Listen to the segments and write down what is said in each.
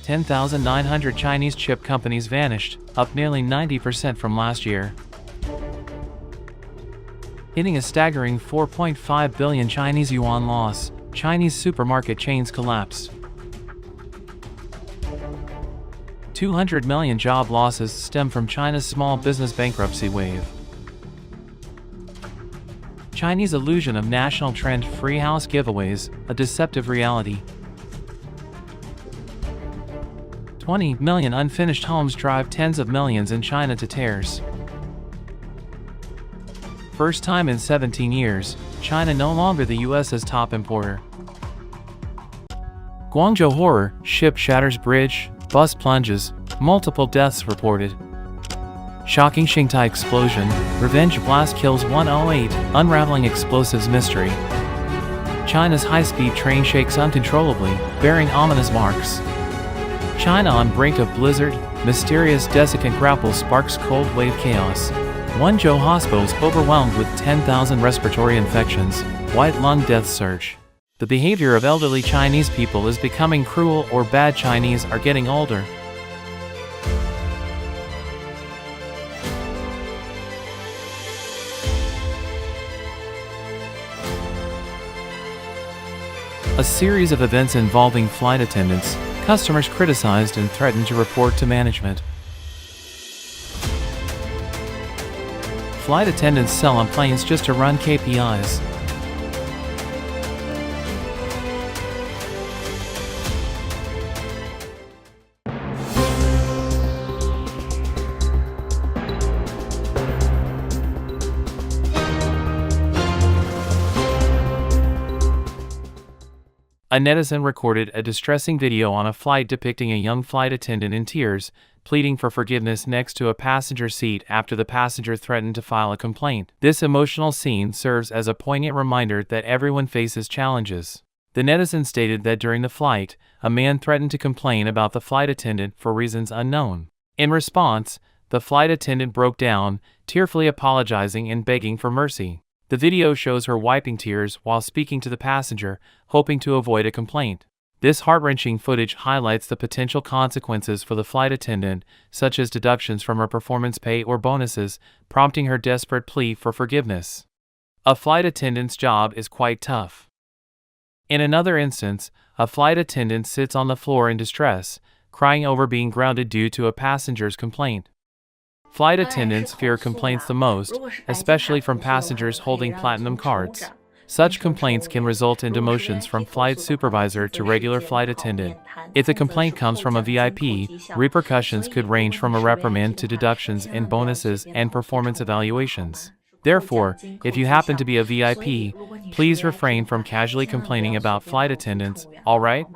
10,900 Chinese chip companies vanished, up nearly 90% from last year. Hitting a staggering 4.5 billion Chinese yuan loss, Chinese supermarket chains collapsed. 200 million job losses stem from China's small business bankruptcy wave. Chinese illusion of national trend free house giveaways, a deceptive reality. 20 million unfinished homes drive tens of millions in China to tears. First time in 17 years, China no longer the US's top importer. Guangzhou horror, ship shatters bridge, bus plunges, multiple deaths reported. Shocking Xingtai explosion, revenge blast kills 108, unraveling explosives mystery. China's high-speed train shakes uncontrollably, bearing ominous marks. China on brink of blizzard, mysterious desiccant grapple sparks cold wave chaos. Wenzhou hospitals overwhelmed with 10,000 respiratory infections, white lung death surge. The behavior of elderly Chinese people is becoming cruel, or bad Chinese are getting older. A series of events involving flight attendants, customers criticized and threatened to report to management. Flight attendants sell on planes just to run KPIs. A netizen recorded a distressing video on a flight depicting a young flight attendant in tears, pleading for forgiveness next to a passenger seat after the passenger threatened to file a complaint. This emotional scene serves as a poignant reminder that everyone faces challenges. The netizen stated that during the flight, a man threatened to complain about the flight attendant for reasons unknown. In response, the flight attendant broke down, tearfully apologizing and begging for mercy. The video shows her wiping tears while speaking to the passenger, hoping to avoid a complaint. This heart-wrenching footage highlights the potential consequences for the flight attendant, such as deductions from her performance pay or bonuses, prompting her desperate plea for forgiveness. A flight attendant's job is quite tough. In another instance, a flight attendant sits on the floor in distress, crying over being grounded due to a passenger's complaint. Flight attendants fear complaints the most, especially from passengers holding platinum cards. Such complaints can result in demotions from flight supervisor to regular flight attendant. If the complaint comes from a VIP, repercussions could range from a reprimand to deductions in bonuses and performance evaluations. Therefore, if you happen to be a VIP, please refrain from casually complaining about flight attendants, alright?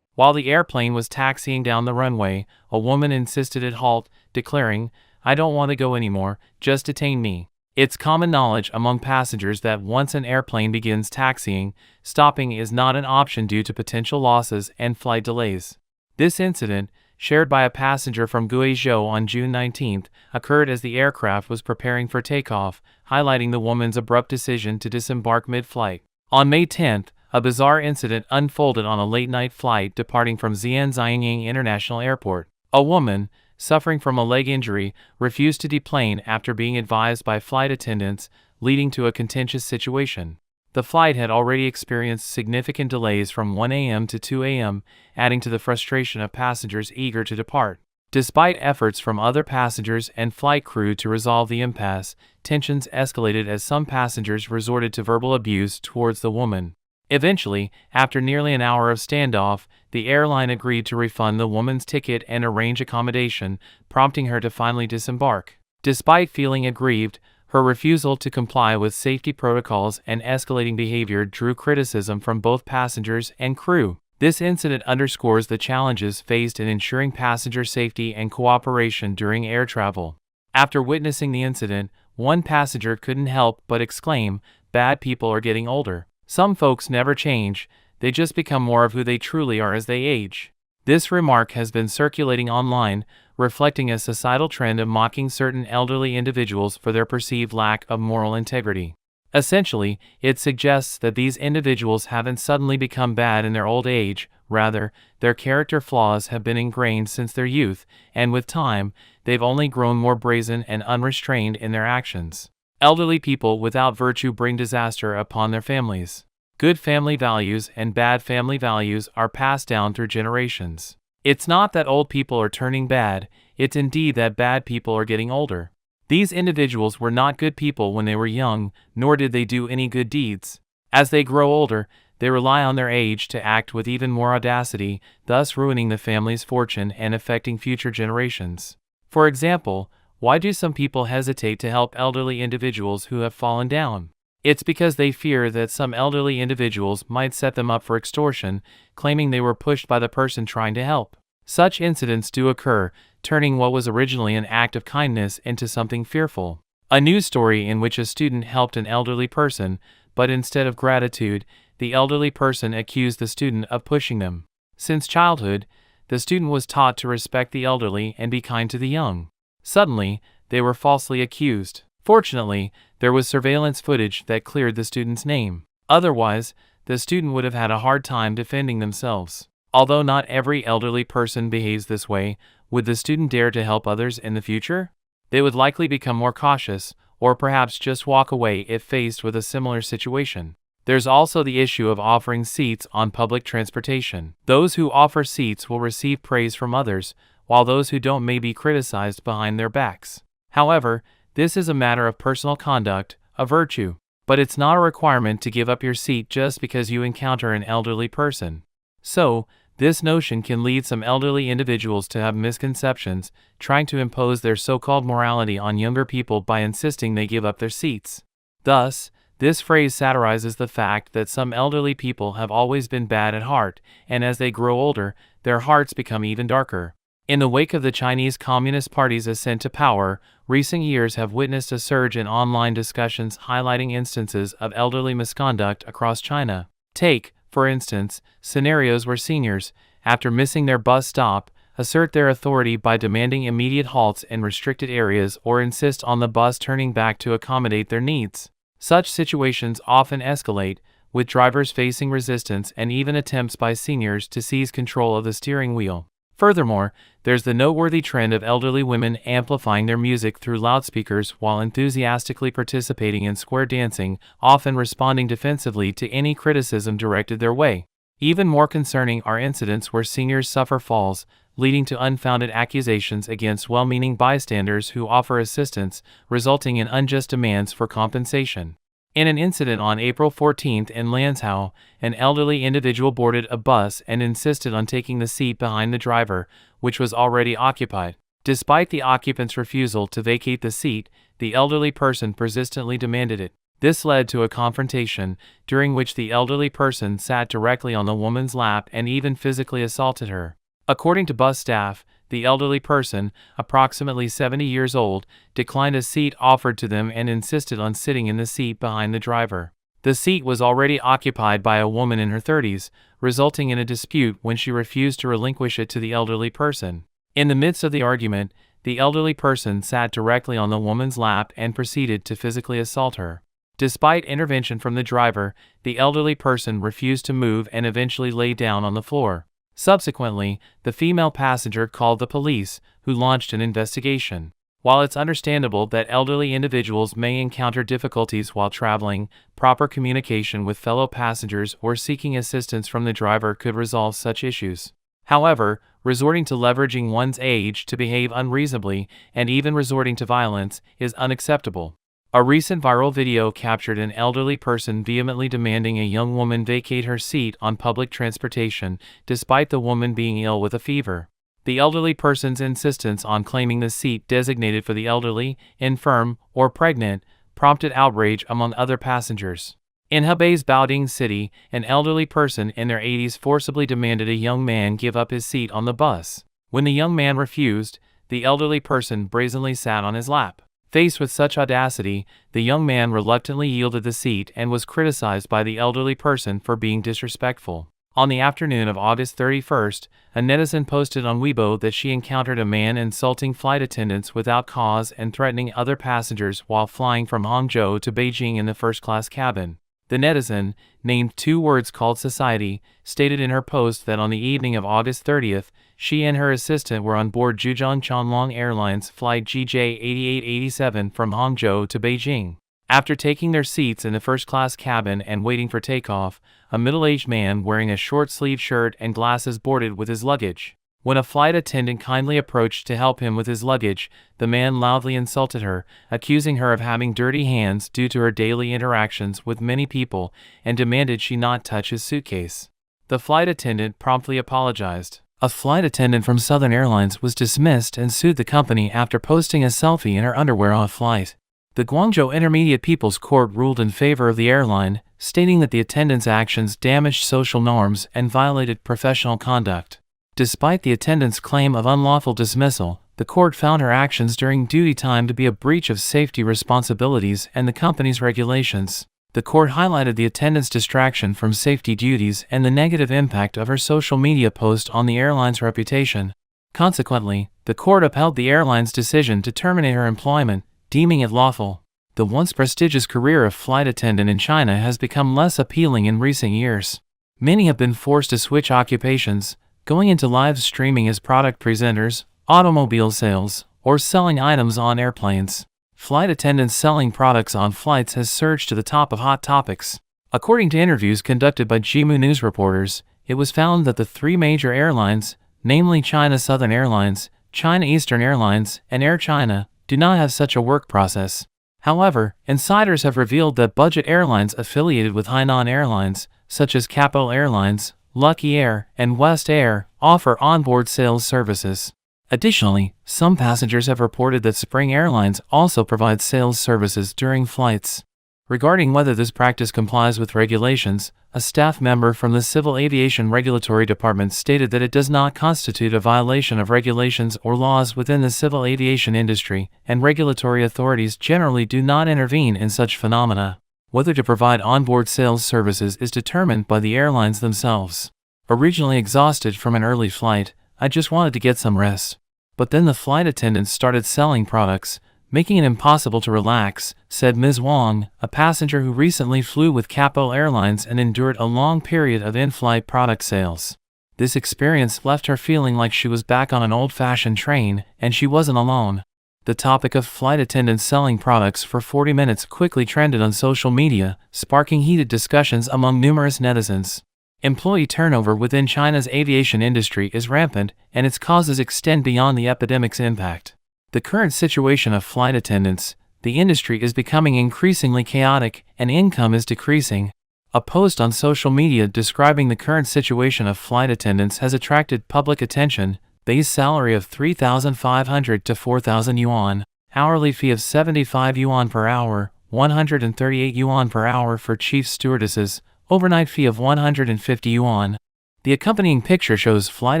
While the airplane was taxiing down the runway, a woman insisted it halt, declaring, "I don't want to go anymore, just detain me." It's common knowledge among passengers that once an airplane begins taxiing, stopping is not an option due to potential losses and flight delays. This incident, shared by a passenger from Guizhou on June 19, occurred as the aircraft was preparing for takeoff, highlighting the woman's abrupt decision to disembark mid-flight. On May 10, a bizarre incident unfolded on a late-night flight departing from Xi'an International Airport. A woman, suffering from a leg injury, refused to deplane after being advised by flight attendants, leading to a contentious situation. The flight had already experienced significant delays from 1 a.m. to 2 a.m., adding to the frustration of passengers eager to depart. Despite efforts from other passengers and flight crew to resolve the impasse, tensions escalated as some passengers resorted to verbal abuse towards the woman. Eventually, after nearly an hour of standoff, the airline agreed to refund the woman's ticket and arrange accommodation, prompting her to finally disembark. Despite feeling aggrieved, her refusal to comply with safety protocols and escalating behavior drew criticism from both passengers and crew. This incident underscores the challenges faced in ensuring passenger safety and cooperation during air travel. After witnessing the incident, one passenger couldn't help but exclaim, "Bad people are getting older. Some folks never change, they just become more of who they truly are as they age." This remark has been circulating online, reflecting a societal trend of mocking certain elderly individuals for their perceived lack of moral integrity. Essentially, it suggests that these individuals haven't suddenly become bad in their old age, Rather, their character flaws have been ingrained since their youth, and with time, they've only grown more brazen and unrestrained in their actions. Elderly people without virtue bring disaster upon their families. Good family values and bad family values are passed down through generations. It's not that old people are turning bad, it's indeed that bad people are getting older. These individuals were not good people when they were young, nor did they do any good deeds. As they grow older, they rely on their age to act with even more audacity, thus ruining the family's fortune and affecting future generations. For example, why do some people hesitate to help elderly individuals who have fallen down? It's because they fear that some elderly individuals might set them up for extortion, claiming they were pushed by the person trying to help. Such incidents do occur, turning what was originally an act of kindness into something fearful. A news story in which a student helped an elderly person, but instead of gratitude, the elderly person accused the student of pushing them. Since childhood, the student was taught to respect the elderly and be kind to the young. Suddenly, they were falsely accused. Fortunately, there was surveillance footage that cleared the student's name. Otherwise, the student would have had a hard time defending themselves. Although not every elderly person behaves this way, would the student dare to help others in the future? They would likely become more cautious, or perhaps just walk away if faced with a similar situation. There's also the issue of offering seats on public transportation. Those who offer seats will receive praise from others, while those who don't may be criticized behind their backs. However, this is a matter of personal conduct, a virtue. But it's not a requirement to give up your seat just because you encounter an elderly person. So, this notion can lead some elderly individuals to have misconceptions, trying to impose their so-called morality on younger people by insisting they give up their seats. Thus, this phrase satirizes the fact that some elderly people have always been bad at heart, and as they grow older, their hearts become even darker. In the wake of the Chinese Communist Party's ascent to power, recent years have witnessed a surge in online discussions highlighting instances of elderly misconduct across China. Take, for instance, scenarios where seniors, after missing their bus stop, assert their authority by demanding immediate halts in restricted areas or insist on the bus turning back to accommodate their needs. Such situations often escalate, with drivers facing resistance and even attempts by seniors to seize control of the steering wheel. Furthermore, there's the noteworthy trend of elderly women amplifying their music through loudspeakers while enthusiastically participating in square dancing, often responding defensively to any criticism directed their way. Even more concerning are incidents where seniors suffer falls, leading to unfounded accusations against well-meaning bystanders who offer assistance, resulting in unjust demands for compensation. In an incident on April 14 in Lanzhou, an elderly individual boarded a bus and insisted on taking the seat behind the driver, which was already occupied. Despite the occupant's refusal to vacate the seat, the elderly person persistently demanded it. This led to a confrontation, during which the elderly person sat directly on the woman's lap and even physically assaulted her. According to bus staff, the elderly person, approximately 70 years old, declined a seat offered to them and insisted on sitting in the seat behind the driver. The seat was already occupied by a woman in her 30s, resulting in a dispute when she refused to relinquish it to the elderly person. In the midst of the argument, the elderly person sat directly on the woman's lap and proceeded to physically assault her. Despite intervention from the driver, the elderly person refused to move and eventually lay down on the floor. Subsequently, the female passenger called the police, who launched an investigation. While it's understandable that elderly individuals may encounter difficulties while traveling, proper communication with fellow passengers or seeking assistance from the driver could resolve such issues. However, resorting to leveraging one's age to behave unreasonably and even resorting to violence is unacceptable. A recent viral video captured an elderly person vehemently demanding a young woman vacate her seat on public transportation, despite the woman being ill with a fever. The elderly person's insistence on claiming the seat designated for the elderly, infirm, or pregnant prompted outrage among other passengers. In Hebei's Baoding city, an elderly person in their 80s forcibly demanded a young man give up his seat on the bus. When the young man refused, the elderly person brazenly sat on his lap. Faced with such audacity, the young man reluctantly yielded the seat and was criticized by the elderly person for being disrespectful. On the afternoon of August 31st, a netizen posted on Weibo that she encountered a man insulting flight attendants without cause and threatening other passengers while flying from Hangzhou to Beijing in the first-class cabin. The netizen, named two words called Society, stated in her post that on the evening of August 30th, she and her assistant were on board Zhejiang Chanlong Airlines flight GJ8887 from Hangzhou to Beijing. After taking their seats in the first-class cabin and waiting for takeoff, a middle-aged man wearing a short-sleeved shirt and glasses boarded with his luggage. When a flight attendant kindly approached to help him with his luggage, the man loudly insulted her, accusing her of having dirty hands due to her daily interactions with many people, and demanded she not touch his suitcase. The flight attendant promptly apologized. A flight attendant from Southern Airlines was dismissed and sued the company after posting a selfie in her underwear on a flight. The Guangzhou Intermediate People's Court ruled in favor of the airline, stating that the attendant's actions damaged social norms and violated professional conduct. Despite the attendant's claim of unlawful dismissal, the court found her actions during duty time to be a breach of safety responsibilities and the company's regulations. The court highlighted the attendant's distraction from safety duties and the negative impact of her social media post on the airline's reputation. Consequently, the court upheld the airline's decision to terminate her employment, deeming it lawful. The once prestigious career of flight attendant in China has become less appealing in recent years. Many have been forced to switch occupations, going into live streaming as product presenters, automobile sales, or selling items on airplanes. Flight attendants selling products on flights has surged to the top of hot topics. According to interviews conducted by Jimu News reporters, it was found that the three major airlines, namely China Southern Airlines, China Eastern Airlines, and Air China, do not have such a work process. However, insiders have revealed that budget airlines affiliated with Hainan Airlines, such as Capital Airlines, Lucky Air, and West Air, offer onboard sales services. Additionally, some passengers have reported that Spring Airlines also provides sales services during flights. Regarding whether this practice complies with regulations, a staff member from the Civil Aviation Regulatory Department stated that it does not constitute a violation of regulations or laws within the civil aviation industry, and regulatory authorities generally do not intervene in such phenomena. Whether to provide onboard sales services is determined by the airlines themselves. Originally exhausted from an early flight, I just wanted to get some rest. But then the flight attendants started selling products, making it impossible to relax, said Ms. Wang, a passenger who recently flew with Capital Airlines and endured a long period of in-flight product sales. This experience left her feeling like she was back on an old-fashioned train, and she wasn't alone. The topic of flight attendants selling products for 40 minutes quickly trended on social media, sparking heated discussions among numerous netizens. Employee turnover within China's aviation industry is rampant, and its causes extend beyond the epidemic's impact. The current situation of flight attendants, the industry is becoming increasingly chaotic, and income is decreasing. A post on social media describing the current situation of flight attendants has attracted public attention. Base salary of 3,500 to 4,000 yuan, hourly fee of 75 yuan per hour, 138 yuan per hour for chief stewardesses, overnight fee of 150 yuan. The accompanying picture shows flight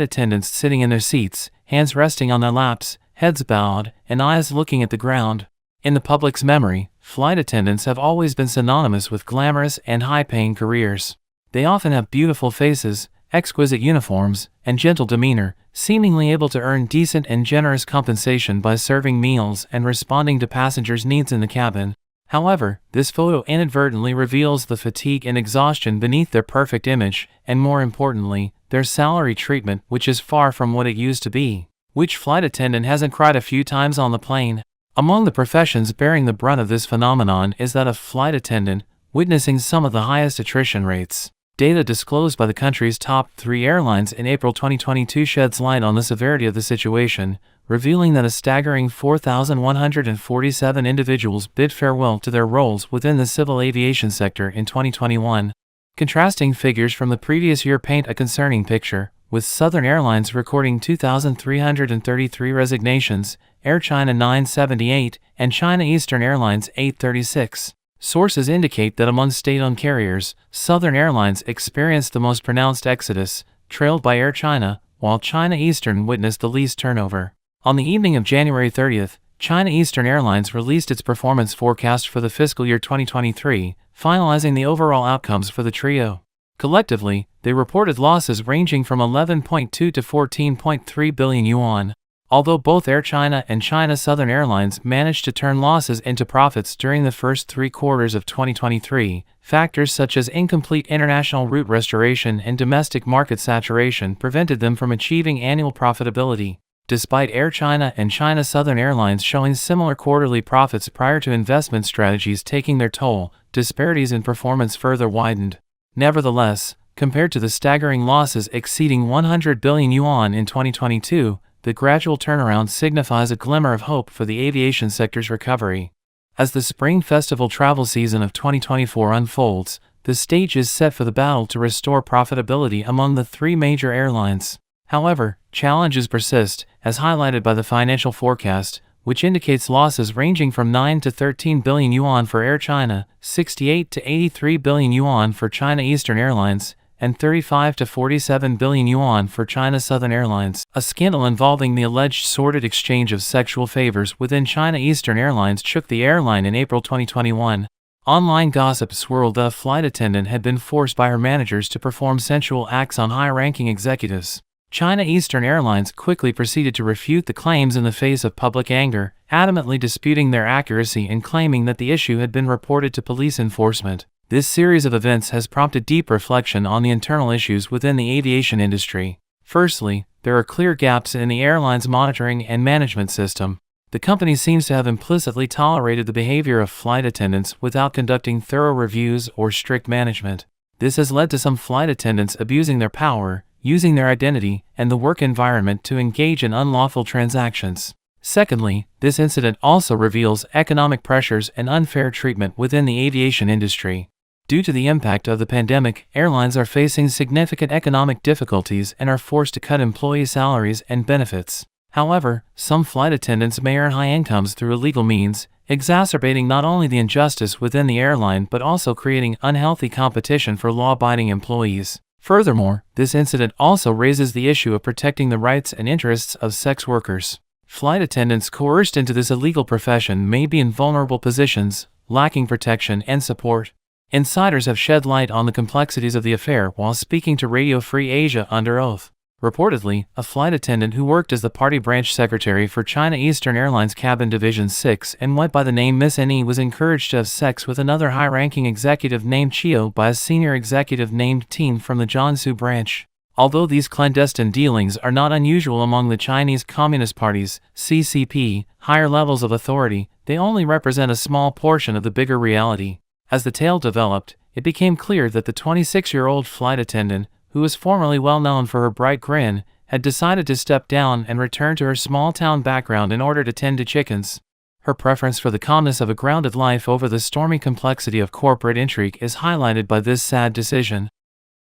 attendants sitting in their seats, hands resting on their laps, heads bowed, and eyes looking at the ground. In the public's memory, flight attendants have always been synonymous with glamorous and high-paying careers. They often have beautiful faces, exquisite uniforms, and gentle demeanor, seemingly able to earn decent and generous compensation by serving meals and responding to passengers' needs in the cabin. However, this photo inadvertently reveals the fatigue and exhaustion beneath their perfect image, and more importantly, their salary treatment, which is far from what it used to be. Which flight attendant hasn't cried a few times on the plane? Among the professions bearing the brunt of this phenomenon is that of flight attendant, witnessing some of the highest attrition rates. Data disclosed by the country's top 3 airlines in April 2022 sheds light on the severity of the situation, revealing that a staggering 4,147 individuals bid farewell to their roles within the civil aviation sector in 2021. Contrasting figures from the previous year paint a concerning picture, with Southern Airlines recording 2,333 resignations, Air China 978, and China Eastern Airlines 836. Sources indicate that among state-owned carriers, Southern Airlines experienced the most pronounced exodus, trailed by Air China, while China Eastern witnessed the least turnover. On the evening of January 30th, China Eastern Airlines released its performance forecast for the fiscal year 2023, finalizing the overall outcomes for the trio. Collectively, they reported losses ranging from 11.2 to 14.3 billion yuan. Although both Air China and China Southern Airlines managed to turn losses into profits during the first 3 quarters of 2023, factors such as incomplete international route restoration and domestic market saturation prevented them from achieving annual profitability. Despite Air China and China Southern Airlines showing similar quarterly profits prior to investment strategies taking their toll, disparities in performance further widened. Nevertheless, compared to the staggering losses exceeding 100 billion yuan in 2022, the gradual turnaround signifies a glimmer of hope for the aviation sector's recovery. As the Spring Festival travel season of 2024 unfolds, the stage is set for the battle to restore profitability among the 3 major airlines. However, challenges persist, as highlighted by the financial forecast, which indicates losses ranging from 9 to 13 billion yuan for Air China, 68 to 83 billion yuan for China Eastern Airlines, and 35 to 47 billion yuan for China Southern Airlines. A scandal involving the alleged sordid exchange of sexual favors within China Eastern Airlines shook the airline in April 2021. Online gossip swirled that a flight attendant had been forced by her managers to perform sensual acts on high-ranking executives. China Eastern Airlines quickly proceeded to refute the claims in the face of public anger, adamantly disputing their accuracy and claiming that the issue had been reported to police enforcement. This series of events has prompted deep reflection on the internal issues within the aviation industry. Firstly, there are clear gaps in the airline's monitoring and management system. The company seems to have implicitly tolerated the behavior of flight attendants without conducting thorough reviews or strict management. This has led to some flight attendants abusing their power, using their identity and the work environment to engage in unlawful transactions. Secondly, this incident also reveals economic pressures and unfair treatment within the aviation industry. Due to the impact of the pandemic, airlines are facing significant economic difficulties and are forced to cut employee salaries and benefits. However, some flight attendants may earn high incomes through illegal means, exacerbating not only the injustice within the airline but also creating unhealthy competition for law-abiding employees. Furthermore, this incident also raises the issue of protecting the rights and interests of sex workers. Flight attendants coerced into this illegal profession may be in vulnerable positions, lacking protection and support. Insiders have shed light on the complexities of the affair while speaking to Radio Free Asia under oath. Reportedly, a flight attendant who worked as the party branch secretary for China Eastern Airlines Cabin Division 6 and went by the name Miss NE was encouraged to have sex with another high-ranking executive named Chio by a senior executive named Tin from the Jiangsu branch. Although these clandestine dealings are not unusual among the Chinese Communist Party's CCP higher levels of authority, they only represent a small portion of the bigger reality. As the tale developed, it became clear that the 26-year-old flight attendant, who was formerly well known for her bright grin, had decided to step down and return to her small-town background in order to tend to chickens. Her preference for the calmness of a grounded life over the stormy complexity of corporate intrigue is highlighted by this sad decision.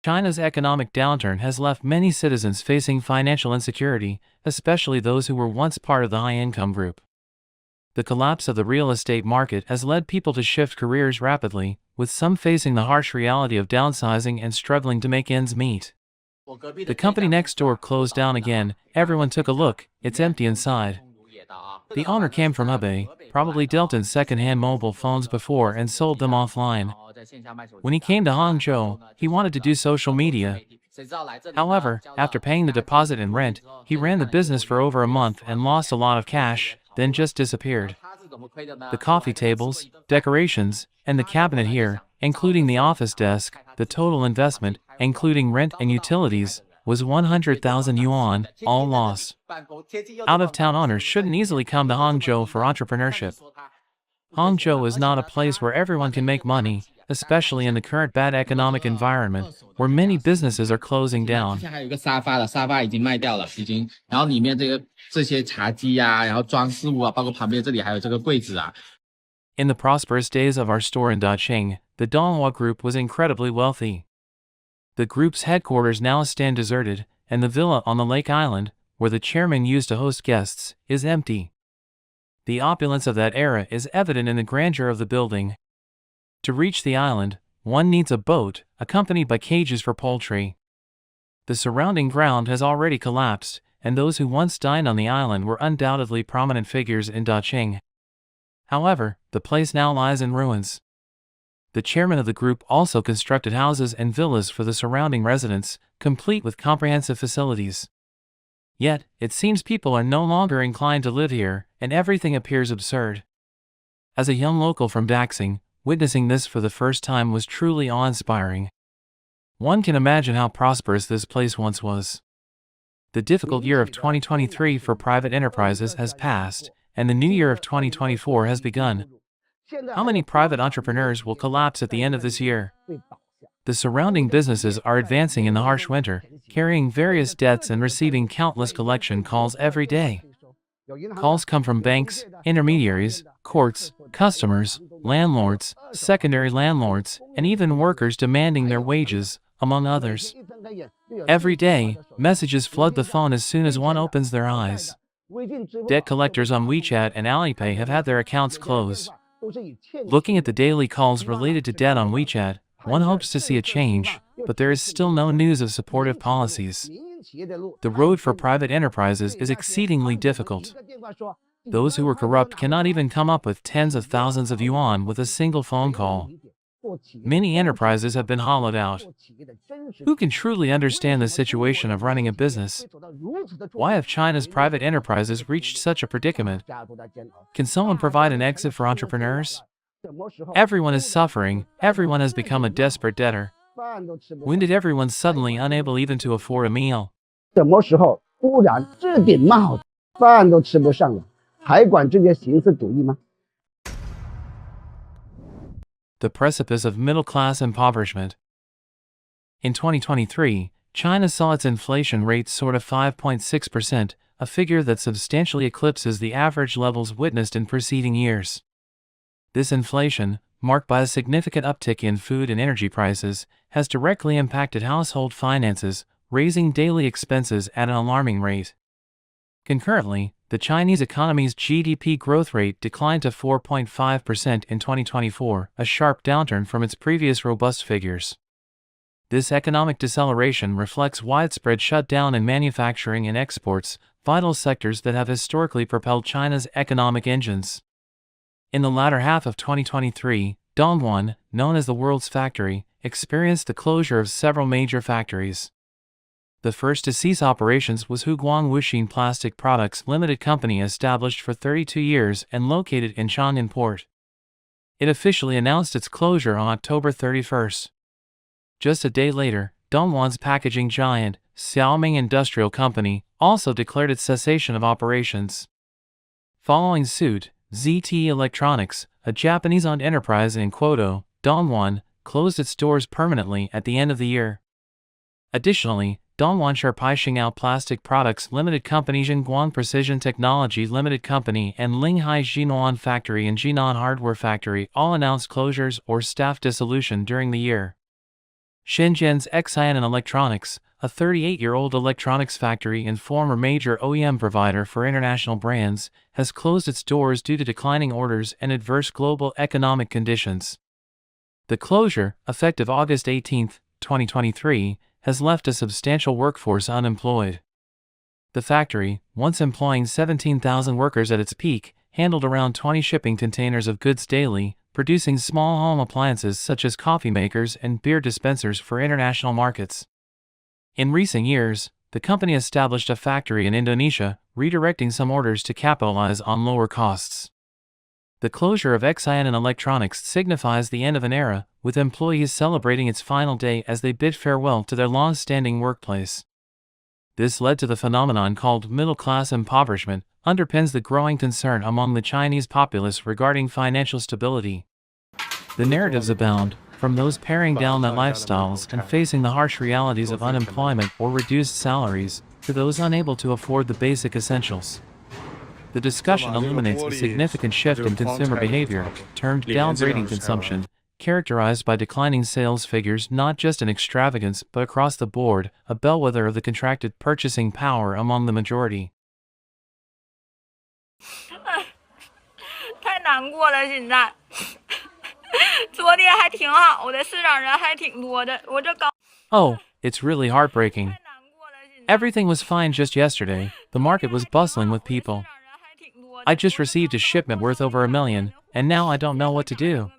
China's economic downturn has left many citizens facing financial insecurity, especially those who were once part of the high-income group. The collapse of the real estate market has led people to shift careers rapidly, with some facing the harsh reality of downsizing and struggling to make ends meet. The company next door closed down again. Everyone took a look. It's empty inside. The owner came from Hebei, probably dealt in second-hand mobile phones before and sold them offline. When he came to Hangzhou, he wanted to do social media. However, after paying the deposit and rent, he ran the business for over a month and lost a lot of cash, then just disappeared. The coffee tables, decorations, and the cabinet here, including the office desk, the total investment, including rent and utilities, was 100,000 yuan, all loss. Out-of-town owners shouldn't easily come to Hangzhou for entrepreneurship. Hangzhou is not a place where everyone can make money, especially in the current bad economic environment, where many businesses are closing down. In the prosperous days of our store in Daqing, the Donghua Group was incredibly wealthy. The group's headquarters now stand deserted, and the villa on the lake island, where the chairman used to host guests, is empty. The opulence of that era is evident in the grandeur of the building. To reach the island, one needs a boat, accompanied by cages for poultry. The surrounding ground has already collapsed, and those who once dined on the island were undoubtedly prominent figures in Daqing. However, the place now lies in ruins. The chairman of the group also constructed houses and villas for the surrounding residents, complete with comprehensive facilities. Yet, it seems people are no longer inclined to live here, and everything appears absurd. As a young local from Beijing, witnessing this for the first time was truly awe-inspiring. One can imagine how prosperous this place once was. The difficult year of 2023 for private enterprises has passed, and the new year of 2024 has begun. How many private entrepreneurs will collapse at the end of this year? The surrounding businesses are advancing in the harsh winter, carrying various debts and receiving countless collection calls every day. Calls come from banks, intermediaries, courts, customers, landlords, secondary landlords, and even workers demanding their wages, among others. Every day, messages flood the phone as soon as one opens their eyes. Debt collectors on WeChat and Alipay have had their accounts closed. Looking at the daily calls related to debt on WeChat, one hopes to see a change, but there is still no news of supportive policies. The road for private enterprises is exceedingly difficult. Those who are corrupt cannot even come up with tens of thousands of yuan with a single phone call. Many enterprises have been hollowed out. Who can truly understand the situation of running a business? Why have China's private enterprises reached such a predicament? Can someone provide an exit for entrepreneurs? Everyone is suffering, everyone has become a desperate debtor. When did everyone suddenly unable even to afford a meal? The precipice of middle-class impoverishment. In 2023, China saw its inflation rate soar to 5.6%, a figure that substantially eclipses the average levels witnessed in preceding years. This inflation, marked by a significant uptick in food and energy prices, has directly impacted household finances, raising daily expenses at an alarming rate. Concurrently, the Chinese economy's GDP growth rate declined to 4.5% in 2024, a sharp downturn from its previous robust figures. This economic deceleration reflects widespread shutdown in manufacturing and exports, vital sectors that have historically propelled China's economic engines. In the latter half of 2023, Dongguan, known as the world's factory, experienced the closure of several major factories. The first to cease operations was Huguang Wuxin Plastic Products Limited Company, established for 32 years and located in Xi'an Port. It officially announced its closure on October 31st. Just a day later, Dongguan's packaging giant, Xiaoming Industrial Company, also declared its cessation of operations. Following suit, ZTE Electronics, a Japanese-owned enterprise in Kyoto, Dongguan, closed its doors permanently at the end of the year. Additionally, Dongguan Sharpai Xingao Plastic Products Limited Company, Zhenguang Precision Technology Limited Company, and Linghai Jinuan Factory and Jinan Hardware Factory all announced closures or staff dissolution during the year. Shenzhen's Xi'an Electronics, a 38-year-old electronics factory and former major OEM provider for international brands, has closed its doors due to declining orders and adverse global economic conditions. The closure, effective August 18, 2023, has left a substantial workforce unemployed. The factory, once employing 17,000 workers at its peak, handled around 20 shipping containers of goods daily, producing small home appliances such as coffee makers and beer dispensers for international markets. In recent years, the company established a factory in Indonesia, redirecting some orders to capitalize on lower costs. The closure of Xi'an Electronics signifies the end of an era, with employees celebrating its final day as they bid farewell to their long-standing workplace. This led to the phenomenon called middle-class impoverishment, underpins the growing concern among the Chinese populace regarding financial stability. The narratives abound, from those paring down their lifestyles and facing the harsh realities of unemployment or reduced salaries, to those unable to afford the basic essentials. The discussion illuminates a significant shift in consumer behavior, termed downgrading consumption, characterized by declining sales figures not just in extravagance but across the board, a bellwether of the contracted purchasing power among the majority. 太难过了，现在。昨天还挺好的，市场人还挺多的，我这刚。Oh, it's really heartbreaking. Everything was fine just yesterday. The market was bustling with people. I just received a shipment worth over $1 million, and now I don't know what to do.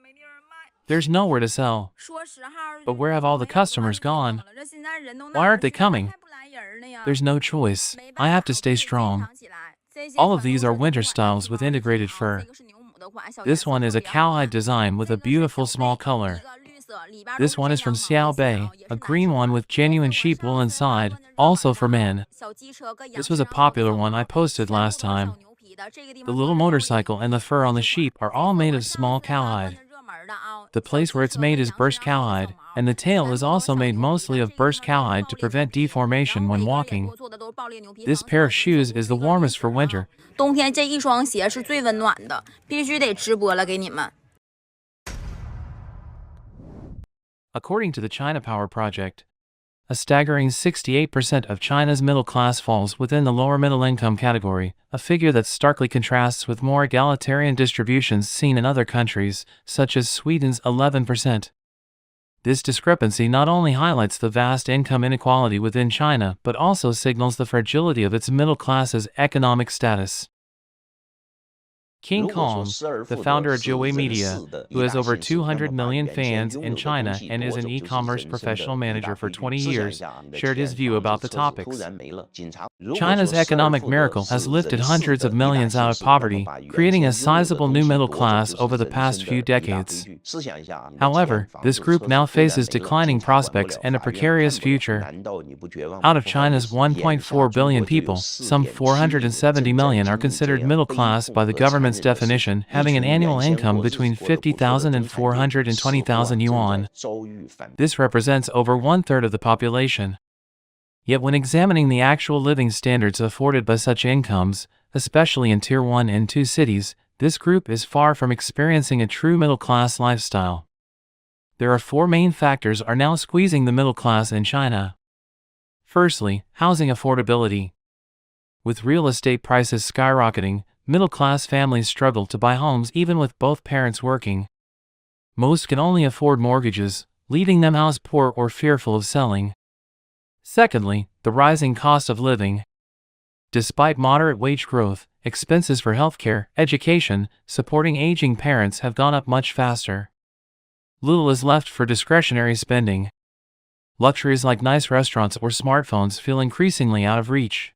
There's nowhere to sell. But where have all the customers gone? Why aren't they coming? There's no choice. I have to stay strong. All of these are winter styles with integrated fur. This one is a cowhide design with a beautiful small color. This one is from Xi'an, a green one with genuine sheep wool inside, also for men. This was a popular one I posted last time. The little motorcycle and the fur on the sheep are all made of small cowhide. The place where it's made is burst cowhide, and the tail is also made mostly of burst cowhide to prevent deformation when walking. This pair of shoes is the warmest for winter. 冬天这一双鞋是最温暖的，必须得直播了给你们。 According to the China Power Project, a staggering 68% of China's middle class falls within the lower middle income category, a figure that starkly contrasts with more egalitarian distributions seen in other countries, such as Sweden's 11%. This discrepancy not only highlights the vast income inequality within China, but also signals the fragility of its middle class's economic status. King Kong, the founder of Jiwei Media, who has over 200 million fans in China and is an e-commerce professional manager for 20 years, shared his view about the topics. China's economic miracle has lifted hundreds of millions out of poverty, creating a sizable new middle class over the past few decades. However, this group now faces declining prospects and a precarious future. Out of China's 1.4 billion people, some 470 million are considered middle class by the government's definition, having an annual income between 50,000 and 420,000 yuan. This represents over one-third of the population. Yet when examining the actual living standards afforded by such incomes, especially in Tier 1 and 2 cities, this group is far from experiencing a true middle-class lifestyle. There are 4 main factors are now squeezing the middle class in China. Firstly, housing affordability. With real estate prices skyrocketing, middle-class families struggle to buy homes even with both parents working. Most can only afford mortgages, leaving them house poor or fearful of selling. Secondly, the rising cost of living. Despite moderate wage growth, expenses for healthcare, education, supporting aging parents have gone up much faster. Little is left for discretionary spending. Luxuries like nice restaurants or smartphones feel increasingly out of reach.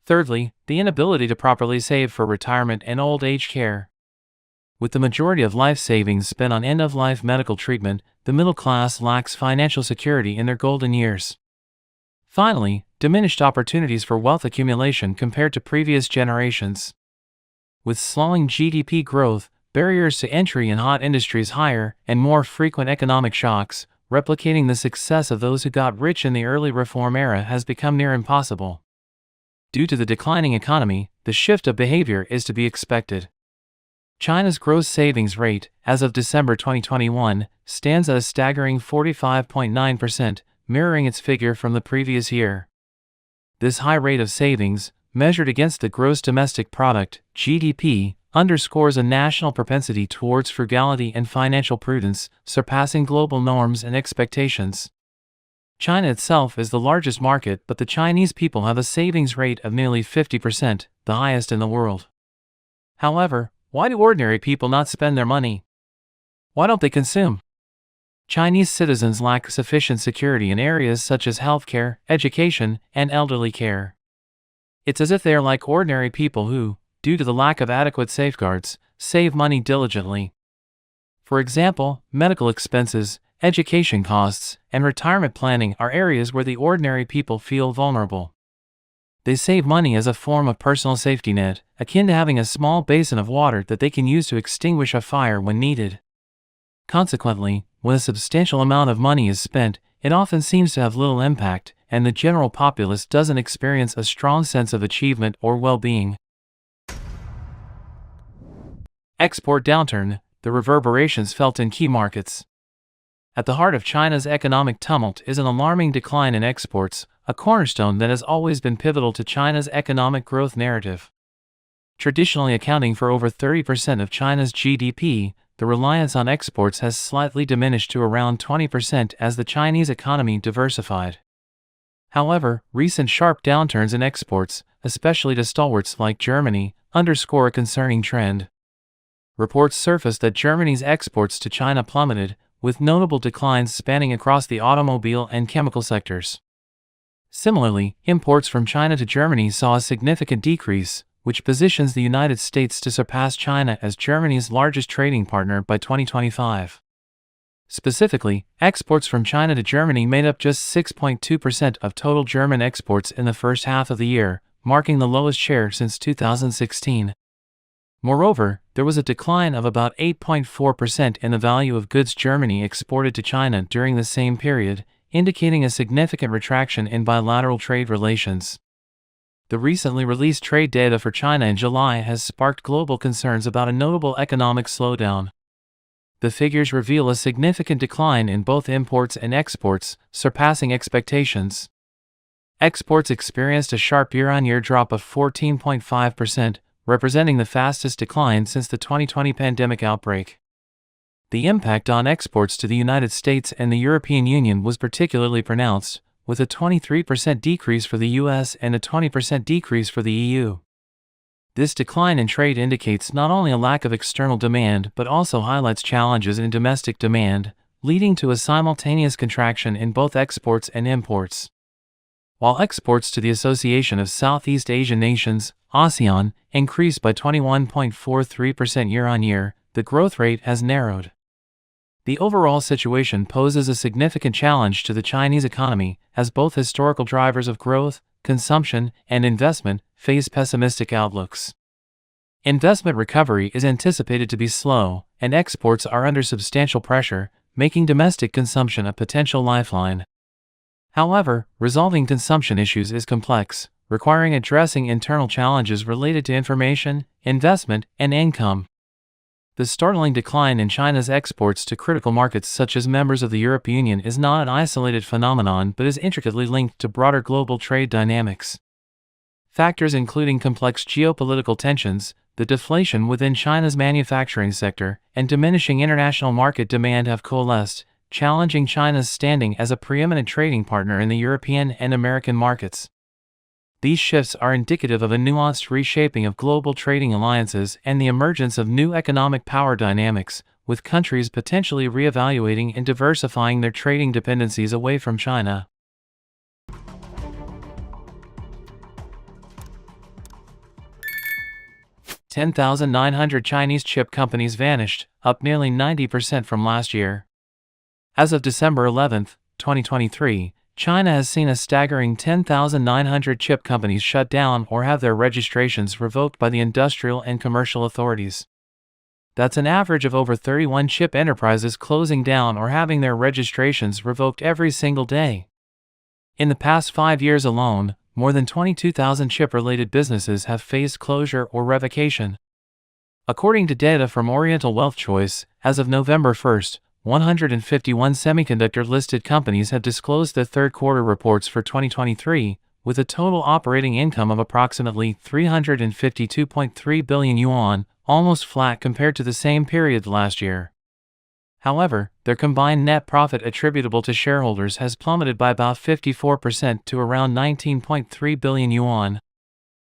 Thirdly, the inability to properly save for retirement and old age care. With the majority of life savings spent on end-of-life medical treatment, the middle class lacks financial security in their golden years. Finally, diminished opportunities for wealth accumulation compared to previous generations. With slowing GDP growth, barriers to entry in hot industries higher, and more frequent economic shocks, replicating the success of those who got rich in the early reform era has become near impossible. Due to the declining economy, the shift of behavior is to be expected. China's gross savings rate, as of December 2021, stands at a staggering 45.9%, mirroring its figure from the previous year. This high rate of savings, measured against the gross domestic product, GDP, underscores a national propensity towards frugality and financial prudence, surpassing global norms and expectations. China itself is the largest market, but the Chinese people have a savings rate of nearly 50%, the highest in the world. However, why do ordinary people not spend their money? Why don't they consume? Chinese citizens lack sufficient security in areas such as healthcare, education, and elderly care. It's as if they are like ordinary people who, due to the lack of adequate safeguards, save money diligently. For example, medical expenses, education costs, and retirement planning are areas where the ordinary people feel vulnerable. They save money as a form of personal safety net, akin to having a small basin of water that they can use to extinguish a fire when needed. Consequently, when a substantial amount of money is spent, it often seems to have little impact, and the general populace doesn't experience a strong sense of achievement or well-being. Export downturn, the reverberations felt in key markets. At the heart of China's economic tumult is an alarming decline in exports, a cornerstone that has always been pivotal to China's economic growth narrative. Traditionally accounting for over 30% of China's GDP, the reliance on exports has slightly diminished to around 20% as the Chinese economy diversified. However, recent sharp downturns in exports, especially to stalwarts like Germany, underscore a concerning trend. Reports surfaced that Germany's exports to China plummeted, with notable declines spanning across the automobile and chemical sectors. Similarly, imports from China to Germany saw a significant decrease, which positions the United States to surpass China as Germany's largest trading partner by 2025. Specifically, exports from China to Germany made up just 6.2% of total German exports in the first half of the year, marking the lowest share since 2016. Moreover, there was a decline of about 8.4% in the value of goods Germany exported to China during the same period, indicating a significant retraction in bilateral trade relations. The recently released trade data for China in July has sparked global concerns about a notable economic slowdown. The figures reveal a significant decline in both imports and exports, surpassing expectations. Exports experienced a sharp year-on-year drop of 14.5%, representing the fastest decline since the 2020 pandemic outbreak. The impact on exports to the United States and the European Union was particularly pronounced, with a 23% decrease for the US and a 20% decrease for the EU. This decline in trade indicates not only a lack of external demand but also highlights challenges in domestic demand, leading to a simultaneous contraction in both exports and imports. While exports to the Association of Southeast Asian Nations, ASEAN, increased by 21.43% year-on-year, the growth rate has narrowed. The overall situation poses a significant challenge to the Chinese economy, as both historical drivers of growth, consumption, and investment face pessimistic outlooks. Investment recovery is anticipated to be slow, and exports are under substantial pressure, making domestic consumption a potential lifeline. However, resolving consumption issues is complex, requiring addressing internal challenges related to information, investment, and income. The startling decline in China's exports to critical markets such as members of the European Union is not an isolated phenomenon but is intricately linked to broader global trade dynamics. Factors including complex geopolitical tensions, the deflation within China's manufacturing sector, and diminishing international market demand have coalesced, challenging China's standing as a preeminent trading partner in the European and American markets. These shifts are indicative of a nuanced reshaping of global trading alliances and the emergence of new economic power dynamics, with countries potentially reevaluating and diversifying their trading dependencies away from China. $10,900 Chinese chip companies vanished, up nearly 90% from last year. As of December 11, 2023, China has seen a staggering 10,900 chip companies shut down or have their registrations revoked by the industrial and commercial authorities. That's an average of over 31 chip enterprises closing down or having their registrations revoked every single day. In the past 5 years alone, more than 22,000 chip-related businesses have faced closure or revocation. According to data from Oriental Wealth Choice, as of November 1, 151 semiconductor-listed companies have disclosed their third-quarter reports for 2023, with a total operating income of approximately 352.3 billion yuan, almost flat compared to the same period last year. However, their combined net profit attributable to shareholders has plummeted by about 54% to around 19.3 billion yuan.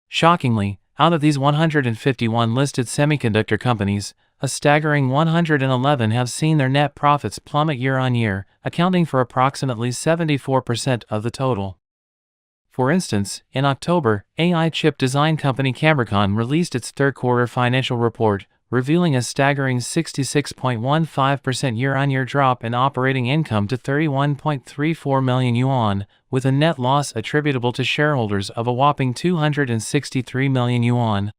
Shockingly, out of these 151 listed semiconductor companies, a staggering 111 have seen their net profits plummet year-on-year, accounting for approximately 74% of the total. For instance, in October, AI chip design company Cambricon released its third-quarter financial report, revealing a staggering 66.15% year-on-year drop in operating income to 31.34 million yuan, with a net loss attributable to shareholders of a whopping 263 million yuan.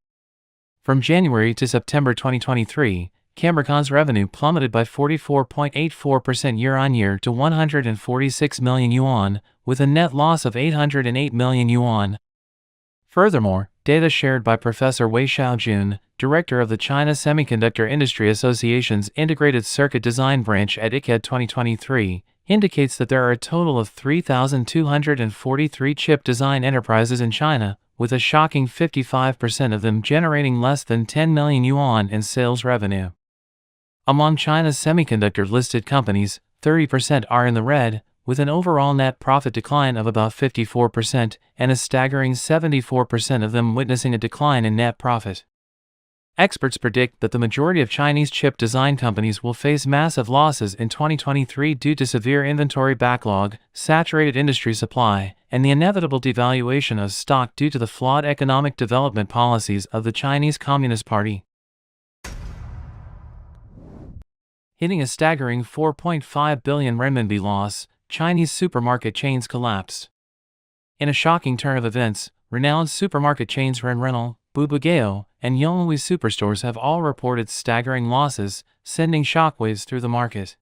From January to September 2023, Cambricon's revenue plummeted by 44.84% year-on-year to 146 million yuan, with a net loss of 808 million yuan. Furthermore, data shared by Professor Wei Xiaojun, director of the China Semiconductor Industry Association's Integrated Circuit Design Branch at ICAD 2023, indicates that there are a total of 3,243 chip design enterprises in China, with a shocking 55% of them generating less than 10 million yuan in sales revenue. Among China's semiconductor-listed companies, 30% are in the red, with an overall net profit decline of about 54% and a staggering 74% of them witnessing a decline in net profit. Experts predict that the majority of Chinese chip design companies will face massive losses in 2023 due to severe inventory backlog, saturated industry supply, and the inevitable devaluation of stock due to the flawed economic development policies of the Chinese Communist Party. Hitting a staggering 4.5 billion renminbi loss, Chinese supermarket chains collapsed. In a shocking turn of events, renowned supermarket chains Renrenal, Bubugao, and Yonghui superstores have all reported staggering losses, sending shockwaves through the market.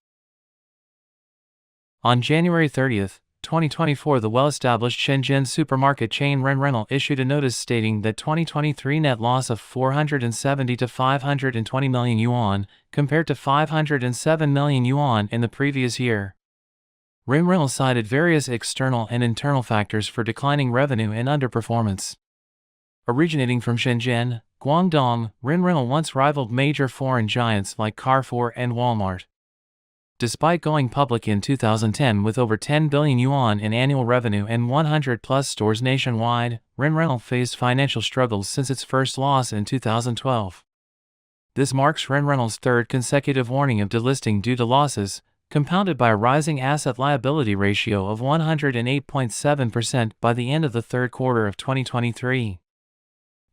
On January 30, 2024, the well-established Shenzhen supermarket chain Renrenal issued a notice stating that 2023 net loss of 470 to 520 million yuan, compared to 507 million yuan in the previous year. Renrenal cited various external and internal factors for declining revenue and underperformance. Originating from Shenzhen, Guangdong, Renrenal once rivaled major foreign giants like Carrefour and Walmart. Despite going public in 2010 with over 10 billion yuan in annual revenue and 100-plus stores nationwide, Renrenal faced financial struggles since its first loss in 2012. This marks Renrenal's third consecutive warning of delisting due to losses, compounded by a rising asset-liability ratio of 108.7% by the end of the third quarter of 2023.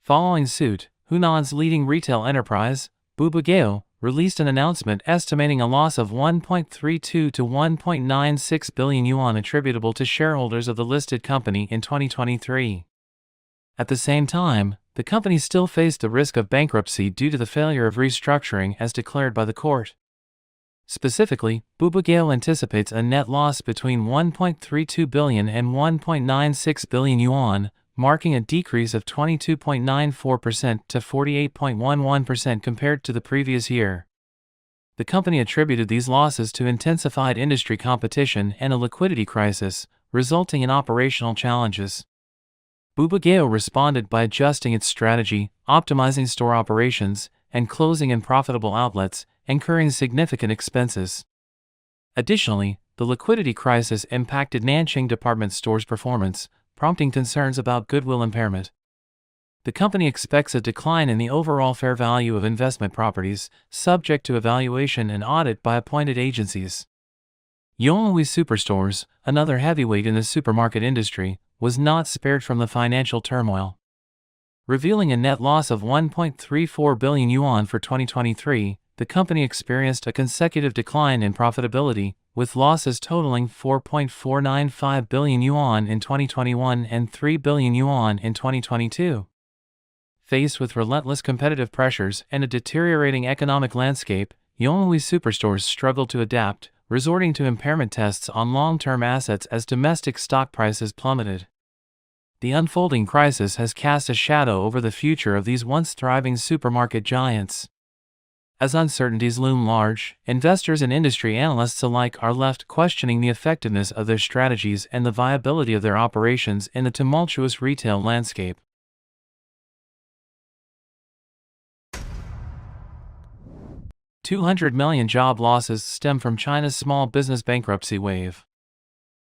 Following suit, Hunan's leading retail enterprise, Bubugao, released an announcement estimating a loss of 1.32 to 1.96 billion yuan attributable to shareholders of the listed company in 2023. At the same time, the company still faced the risk of bankruptcy due to the failure of restructuring as declared by the court. Specifically, Bubugao anticipates a net loss between 1.32 billion and 1.96 billion yuan, marking a decrease of 22.94% to 48.11% compared to the previous year. The company attributed these losses to intensified industry competition and a liquidity crisis, resulting in operational challenges. Bubugao responded by adjusting its strategy, optimizing store operations, and closing unprofitable outlets, incurring significant expenses. Additionally, the liquidity crisis impacted Nanjing department stores' performance, prompting concerns about goodwill impairment. The company expects a decline in the overall fair value of investment properties, subject to evaluation and audit by appointed agencies. Yonghui Superstores, another heavyweight in the supermarket industry, was not spared from the financial turmoil. Revealing a net loss of 1.34 billion yuan for 2023, the company experienced a consecutive decline in profitability, with losses totaling 4.495 billion yuan in 2021 and 3 billion yuan in 2022. Faced with relentless competitive pressures and a deteriorating economic landscape, Yonghui Superstores struggled to adapt, resorting to impairment tests on long-term assets as domestic stock prices plummeted. The unfolding crisis has cast a shadow over the future of these once thriving supermarket giants. As uncertainties loom large, investors and industry analysts alike are left questioning the effectiveness of their strategies and the viability of their operations in the tumultuous retail landscape. $200 million job losses stem from China's small business bankruptcy wave.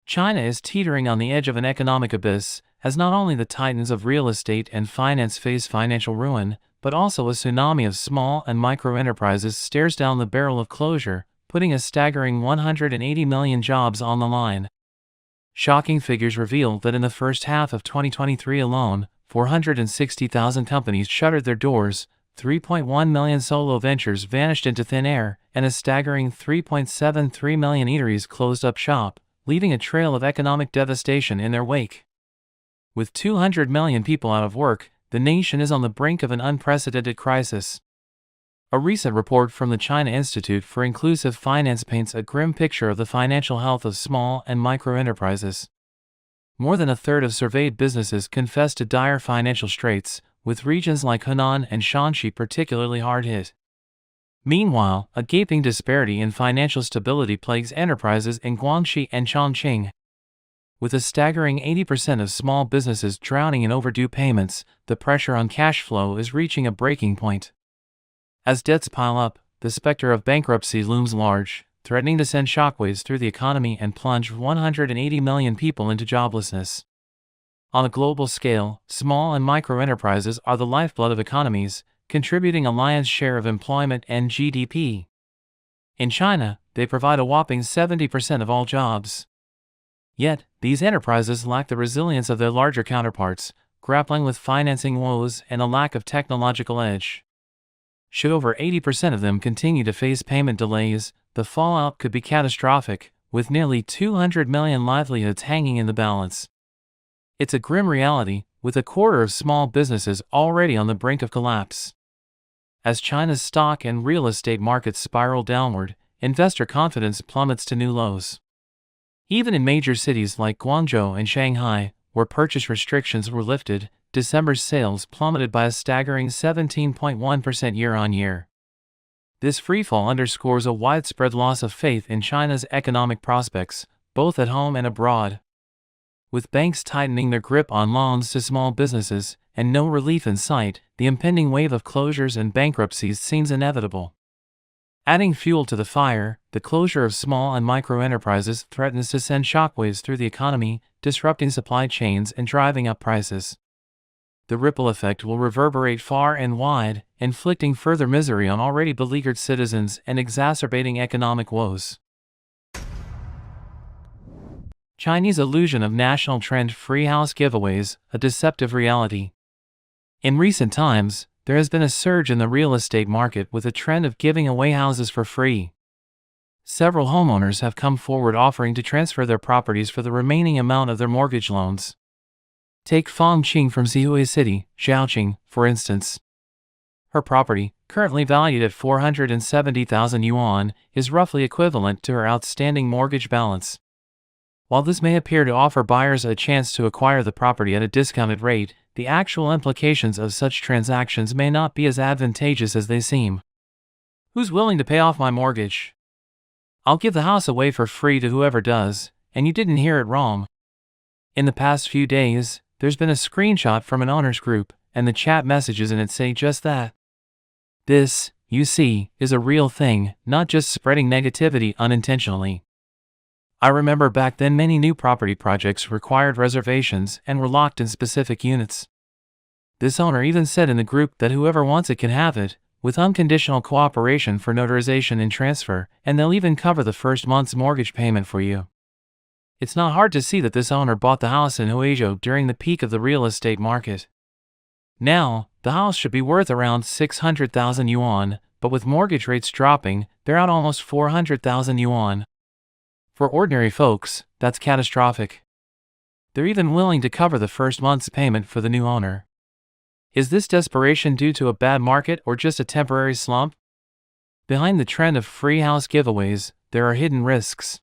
China is teetering on the edge of an economic abyss, as not only the titans of real estate and finance face financial ruin, but also a tsunami of small and micro enterprises stares down the barrel of closure, putting a staggering 180 million jobs on the line. Shocking figures reveal that in the first half of 2023 alone, 460,000 companies shuttered their doors, 3.1 million solo ventures vanished into thin air, and a staggering 3.73 million eateries closed up shop, leaving a trail of economic devastation in their wake. With 200 million people out of work, the nation is on the brink of an unprecedented crisis. A recent report from the China Institute for Inclusive Finance paints a grim picture of the financial health of small and micro enterprises. More than a third of surveyed businesses confess to dire financial straits, with regions like Hunan and Shanxi particularly hard hit. Meanwhile, a gaping disparity in financial stability plagues enterprises in Guangxi and Chongqing. With a staggering 80% of small businesses drowning in overdue payments, the pressure on cash flow is reaching a breaking point. As debts pile up, the specter of bankruptcy looms large, threatening to send shockwaves through the economy and plunge 180 million people into joblessness. On a global scale, small and micro enterprises are the lifeblood of economies, contributing a lion's share of employment and GDP. In China, they provide a whopping 70% of all jobs. Yet, these enterprises lack the resilience of their larger counterparts, grappling with financing woes and a lack of technological edge. Should over 80% of them continue to face payment delays, the fallout could be catastrophic, with nearly 200 million livelihoods hanging in the balance. It's a grim reality, with a quarter of small businesses already on the brink of collapse. As China's stock and real estate markets spiral downward, investor confidence plummets to new lows. Even in major cities like Guangzhou and Shanghai, where purchase restrictions were lifted, December's sales plummeted by a staggering 17.1% year-on-year. This freefall underscores a widespread loss of faith in China's economic prospects, both at home and abroad. With banks tightening their grip on loans to small businesses and no relief in sight, the impending wave of closures and bankruptcies seems inevitable. Adding fuel to the fire, the closure of small and micro enterprises threatens to send shockwaves through the economy, disrupting supply chains and driving up prices. The ripple effect will reverberate far and wide, inflicting further misery on already beleaguered citizens and exacerbating economic woes. Chinese illusion of national trend free house giveaways, a deceptive reality. In recent times, there has been a surge in the real estate market with a trend of giving away houses for free. Several homeowners have come forward offering to transfer their properties for the remaining amount of their mortgage loans. Take Fang Qing from Zhihui City, Xiaoqing, for instance. Her property, currently valued at 470,000 yuan, is roughly equivalent to her outstanding mortgage balance. While this may appear to offer buyers a chance to acquire the property at a discounted rate, the actual implications of such transactions may not be as advantageous as they seem. Who's willing to pay off my mortgage? I'll give the house away for free to whoever does, and you didn't hear it wrong. In the past few days, there's been a screenshot from an owners group, and the chat messages in it say just that. This, you see, is a real thing, not just spreading negativity unintentionally. I remember back then many new property projects required reservations and were locked in specific units. This owner even said in the group that whoever wants it can have it, with unconditional cooperation for notarization and transfer, and they'll even cover the first month's mortgage payment for you. It's not hard to see that this owner bought the house in Huizhou during the peak of the real estate market. Now, the house should be worth around 600,000 yuan, but with mortgage rates dropping, they're out almost 400,000 yuan. For ordinary folks, that's catastrophic. They're even willing to cover the first month's payment for the new owner. Is this desperation due to a bad market or just a temporary slump? Behind the trend of free house giveaways, there are hidden risks.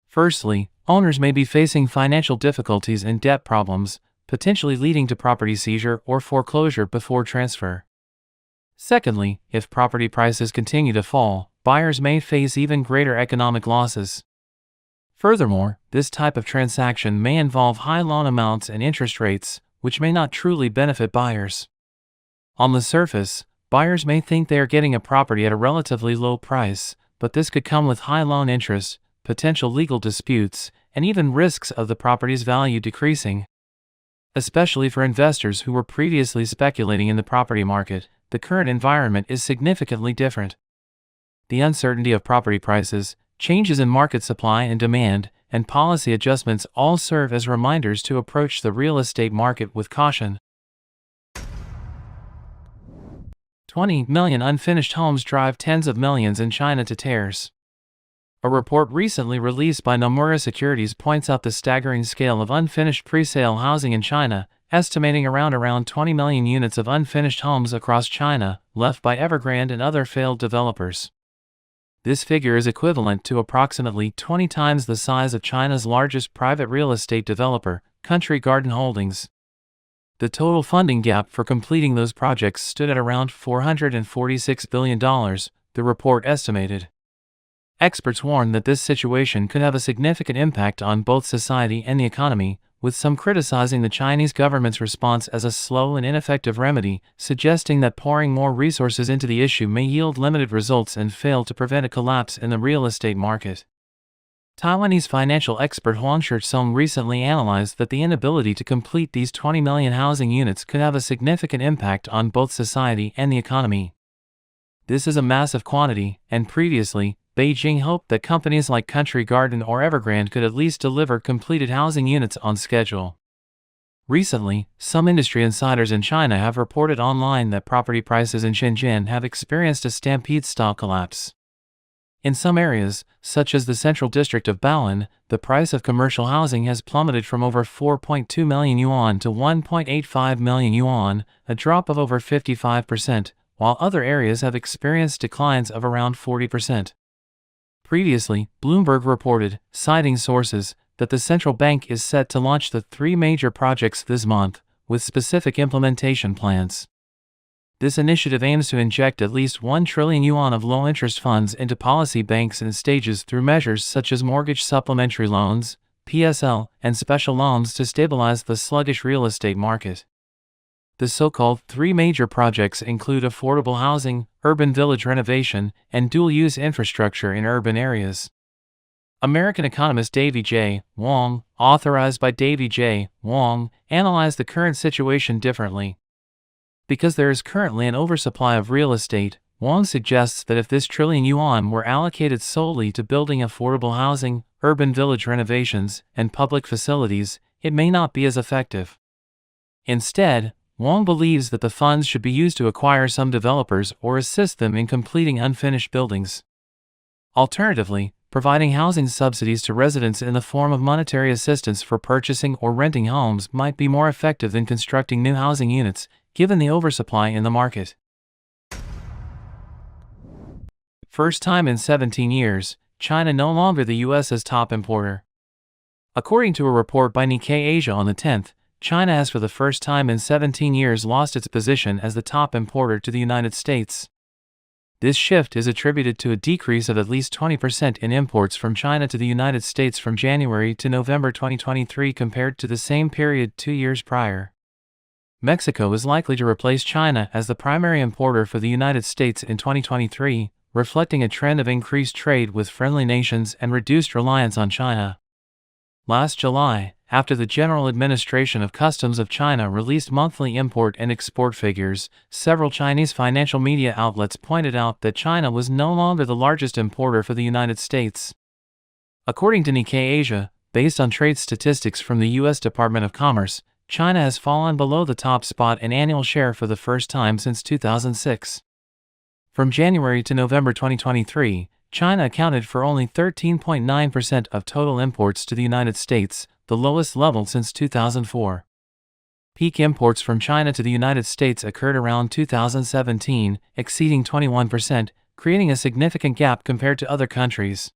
Firstly, owners may be facing financial difficulties and debt problems, potentially leading to property seizure or foreclosure before transfer. Secondly, if property prices continue to fall, buyers may face even greater economic losses. Furthermore, this type of transaction may involve high loan amounts and interest rates, which may not truly benefit buyers. On the surface, buyers may think they are getting a property at a relatively low price, but this could come with high loan interest, potential legal disputes, and even risks of the property's value decreasing. Especially for investors who were previously speculating in the property market, the current environment is significantly different. The uncertainty of property prices, changes in market supply and demand, and policy adjustments all serve as reminders to approach the real estate market with caution. 20 million unfinished homes drive tens of millions in China to tears. A report recently released by Nomura Securities points out the staggering scale of unfinished pre-sale housing in China, estimating around 20 million units of unfinished homes across China, left by Evergrande and other failed developers. This figure is equivalent to approximately 20 times the size of China's largest private real estate developer, Country Garden Holdings. The total funding gap for completing those projects stood at around $446 billion, the report estimated. Experts warn that this situation could have a significant impact on both society and the economy, with some criticizing the Chinese government's response as a slow and ineffective remedy, suggesting that pouring more resources into the issue may yield limited results and fail to prevent a collapse in the real estate market. Taiwanese financial expert Huang Shitsong recently analyzed that the inability to complete these 20 million housing units could have a significant impact on both society and the economy. This is a massive quantity, and previously, Beijing hoped that companies like Country Garden or Evergrande could at least deliver completed housing units on schedule. Recently, some industry insiders in China have reported online that property prices in Shenzhen have experienced a stampede-style collapse. In some areas, such as the central district of Bao'an, the price of commercial housing has plummeted from over 4.2 million yuan to 1.85 million yuan, a drop of over 55%, while other areas have experienced declines of around 40%. Previously, Bloomberg reported, citing sources, that the central bank is set to launch the 3 major projects this month, with specific implementation plans. This initiative aims to inject at least 1 trillion yuan of low-interest funds into policy banks in stages through measures such as mortgage supplementary loans, PSL, and special loans to stabilize the sluggish real estate market. The so-called 3 major projects include affordable housing, urban village renovation, and dual-use infrastructure in urban areas. American economist Davy J. Wong, authorized by Davy J. Wong, analyzed the current situation differently. Because there is currently an oversupply of real estate, Wong suggests that if this trillion yuan were allocated solely to building affordable housing, urban village renovations, and public facilities, it may not be as effective. Instead, Wong believes that the funds should be used to acquire some developers or assist them in completing unfinished buildings. Alternatively, providing housing subsidies to residents in the form of monetary assistance for purchasing or renting homes might be more effective than constructing new housing units, given the oversupply in the market. First time in 17 years, China no longer the U.S.'s top importer. According to a report by Nikkei Asia on the 10th, China has for the first time in 17 years lost its position as the top importer to the United States. This shift is attributed to a decrease of at least 20% in imports from China to the United States from January to November 2023 compared to the same period 2 years prior. Mexico is likely to replace China as the primary importer for the United States in 2023, reflecting a trend of increased trade with friendly nations and reduced reliance on China. Last July, after the General Administration of Customs of China released monthly import and export figures, several Chinese financial media outlets pointed out that China was no longer the largest importer for the United States. According to Nikkei Asia, based on trade statistics from the U.S. Department of Commerce, China has fallen below the top spot in annual share for the first time since 2006. From January to November 2023, China accounted for only 13.9% of total imports to the United States, the lowest level since 2004. Peak imports from China to the United States occurred around 2017, exceeding 21%, creating a significant gap compared to other countries.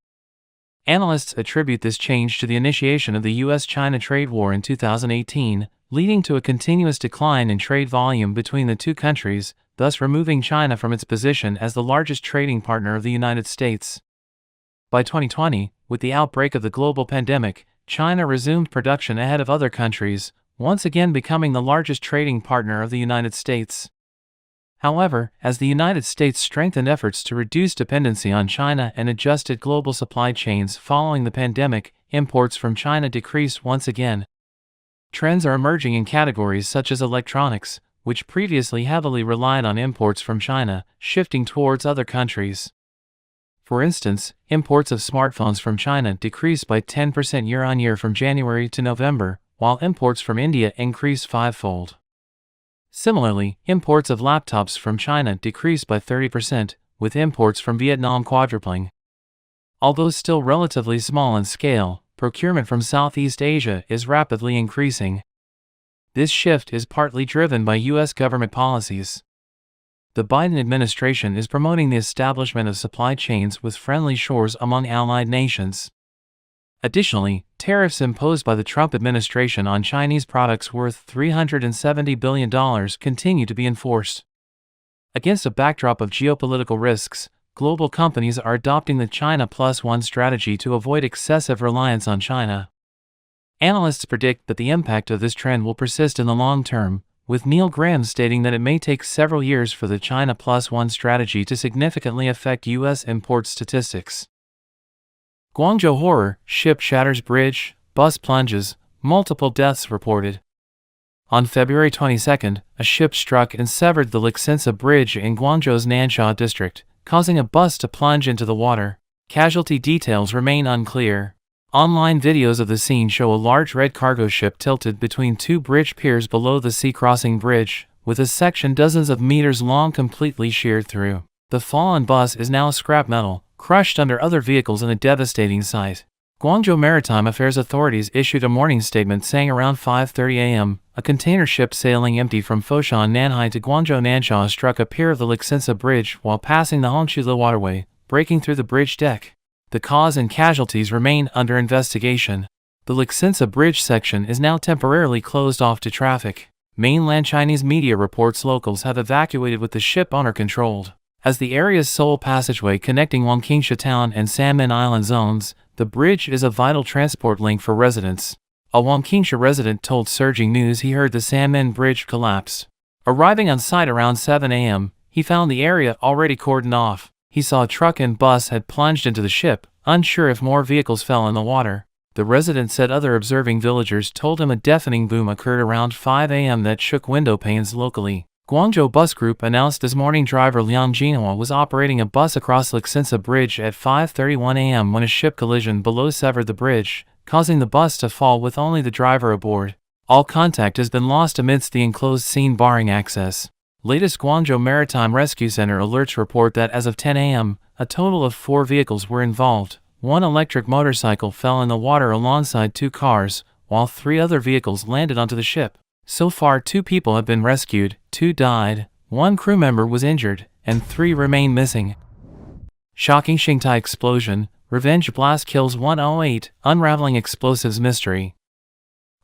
Analysts attribute this change to the initiation of the U.S.-China trade war in 2018, leading to a continuous decline in trade volume between the two countries, thus removing China from its position as the largest trading partner of the United States. By 2020, with the outbreak of the global pandemic, China resumed production ahead of other countries, once again becoming the largest trading partner of the United States. However, as the United States strengthened efforts to reduce dependency on China and adjusted global supply chains following the pandemic, imports from China decreased once again. Trends are emerging in categories such as electronics, which previously heavily relied on imports from China, shifting towards other countries. For instance, imports of smartphones from China decreased by 10% year-on-year from January to November, while imports from India increased fivefold. Similarly, imports of laptops from China decreased by 30%, with imports from Vietnam quadrupling. Although still relatively small in scale, procurement from Southeast Asia is rapidly increasing. This shift is partly driven by U.S. government policies. The Biden administration is promoting the establishment of supply chains with friendly shores among allied nations. Additionally, tariffs imposed by the Trump administration on Chinese products worth $370 billion continue to be enforced. Against a backdrop of geopolitical risks, global companies are adopting the China Plus One strategy to avoid excessive reliance on China. Analysts predict that the impact of this trend will persist in the long term, with Neil Graham stating that it may take several years for the China Plus One strategy to significantly affect U.S. import statistics. Guangzhou horror, ship shatters bridge, bus plunges, multiple deaths reported. On February 22, a ship struck and severed the Xi'an Bridge in Guangzhou's Nansha district, causing a bus to plunge into the water. Casualty details remain unclear. Online videos of the scene show a large red cargo ship tilted between two bridge piers below the sea-crossing bridge, with a section dozens of meters long completely sheared through. The fallen bus is now scrap metal, crushed under other vehicles in a devastating sight. Guangzhou Maritime Affairs authorities issued a warning statement saying around 5:30 a.m., a container ship sailing empty from Foshan Nanhai to Guangzhou Nansha struck a pier of the Xi'an Bridge while passing the Hongqiu waterway, breaking through the bridge deck. The cause and casualties remain under investigation. The Xi'an Bridge section is now temporarily closed off to traffic. Mainland Chinese media reports locals have evacuated with the ship owner-controlled. As the area's sole passageway connecting Wangqingsha Town and Sanmen Island zones, the bridge is a vital transport link for residents. A Wangqingsha resident told Surging News he heard the Sanmen Bridge collapse. Arriving on site around 7 a.m., he found the area already cordoned off. He saw a truck and bus had plunged into the ship, unsure if more vehicles fell in the water. The resident said other observing villagers told him a deafening boom occurred around 5 a.m. that shook window panes locally. Guangzhou Bus Group announced this morning driver Liang Jinhua was operating a bus across Xi'an Bridge at 5:31 a.m. when a ship collision below severed the bridge, causing the bus to fall with only the driver aboard. All contact has been lost amidst the enclosed scene barring access. Latest Guangzhou Maritime Rescue Center alerts report that as of 10 a.m., a total of 4 vehicles were involved. One electric motorcycle fell in the water alongside 2 cars, while 3 other vehicles landed onto the ship. So far 2 people have been rescued, 2 died, 1 crew member was injured, and 3 remain missing. Shocking Xingtai explosion, revenge blast kills 108, unraveling explosives mystery.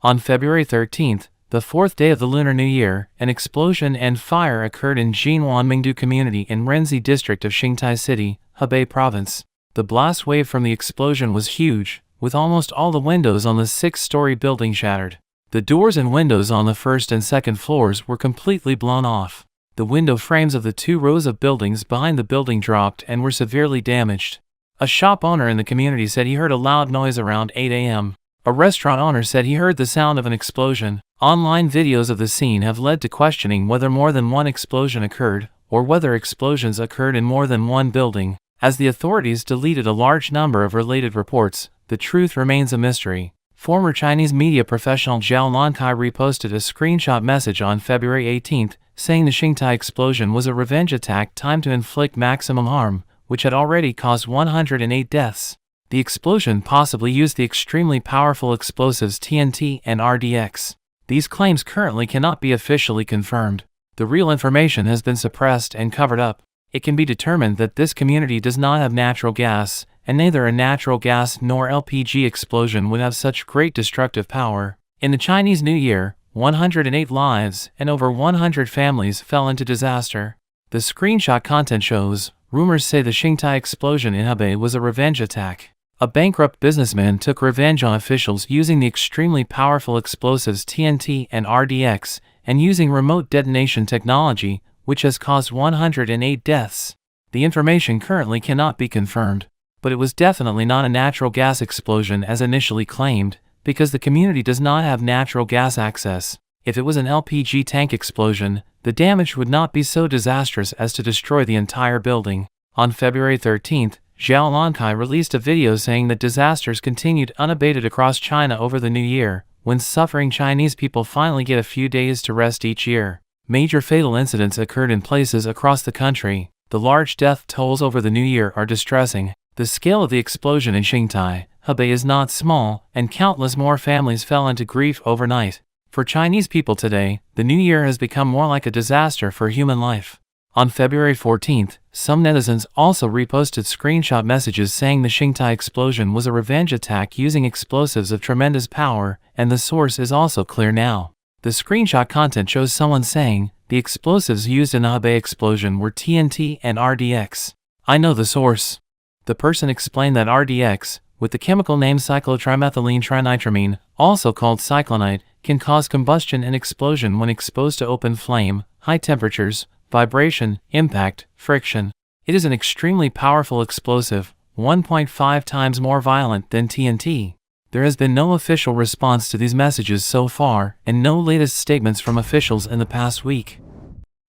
On February 13th, the 4th day of the Lunar New Year, an explosion and fire occurred in Jinwan Mingdu community in Renzi district of Xingtai City, Hebei province. The blast wave from the explosion was huge, with almost all the windows on the 6-story building shattered. The doors and windows on the 1st and 2nd floors were completely blown off. The window frames of the 2 rows of buildings behind the building dropped and were severely damaged. A shop owner in the community said he heard a loud noise around 8 a.m. A restaurant owner said he heard the sound of an explosion. Online videos of the scene have led to questioning whether more than one explosion occurred, or whether explosions occurred in more than one building. As the authorities deleted a large number of related reports, the truth remains a mystery. Former Chinese media professional Zhao Lankai reposted a screenshot message on February 18th, saying the Xingtai explosion was a revenge attack timed to inflict maximum harm, which had already caused 108 deaths. The explosion possibly used the extremely powerful explosives TNT and RDX. These claims currently cannot be officially confirmed. The real information has been suppressed and covered up. It can be determined that this community does not have natural gas, and neither a natural gas nor LPG explosion would have such great destructive power. In the Chinese New Year, 108 lives and over 100 families fell into disaster. The screenshot content shows, rumors say the Xingtai explosion in Hebei was a revenge attack. A bankrupt businessman took revenge on officials using the extremely powerful explosives TNT and RDX, and using remote detonation technology, which has caused 108 deaths. The information currently cannot be confirmed, but it was definitely not a natural gas explosion as initially claimed, because the community does not have natural gas access. If it was an LPG tank explosion, the damage would not be so disastrous as to destroy the entire building. On February 13th, Zhao Lankai released a video saying that disasters continued unabated across China over the New Year, when suffering Chinese people finally get a few days to rest each year. Major fatal incidents occurred in places across the country. The large death tolls over the New Year are distressing. The scale of the explosion in Xingtai, Hebei is not small, and countless more families fell into grief overnight. For Chinese people today, the New Year has become more like a disaster for human life. On February 14th, some netizens also reposted screenshot messages saying the Xingtai explosion was a revenge attack using explosives of tremendous power, and the source is also clear now. The screenshot content shows someone saying, the explosives used in the Hebei explosion were TNT and RDX. I know the source. The person explained that RDX, with the chemical name cyclotrimethylene trinitramine, also called cyclonite, can cause combustion and explosion when exposed to open flame, high temperatures, vibration, impact, friction. It is an extremely powerful explosive, 1.5 times more violent than TNT. There has been no official response to these messages so far, and no latest statements from officials in the past week.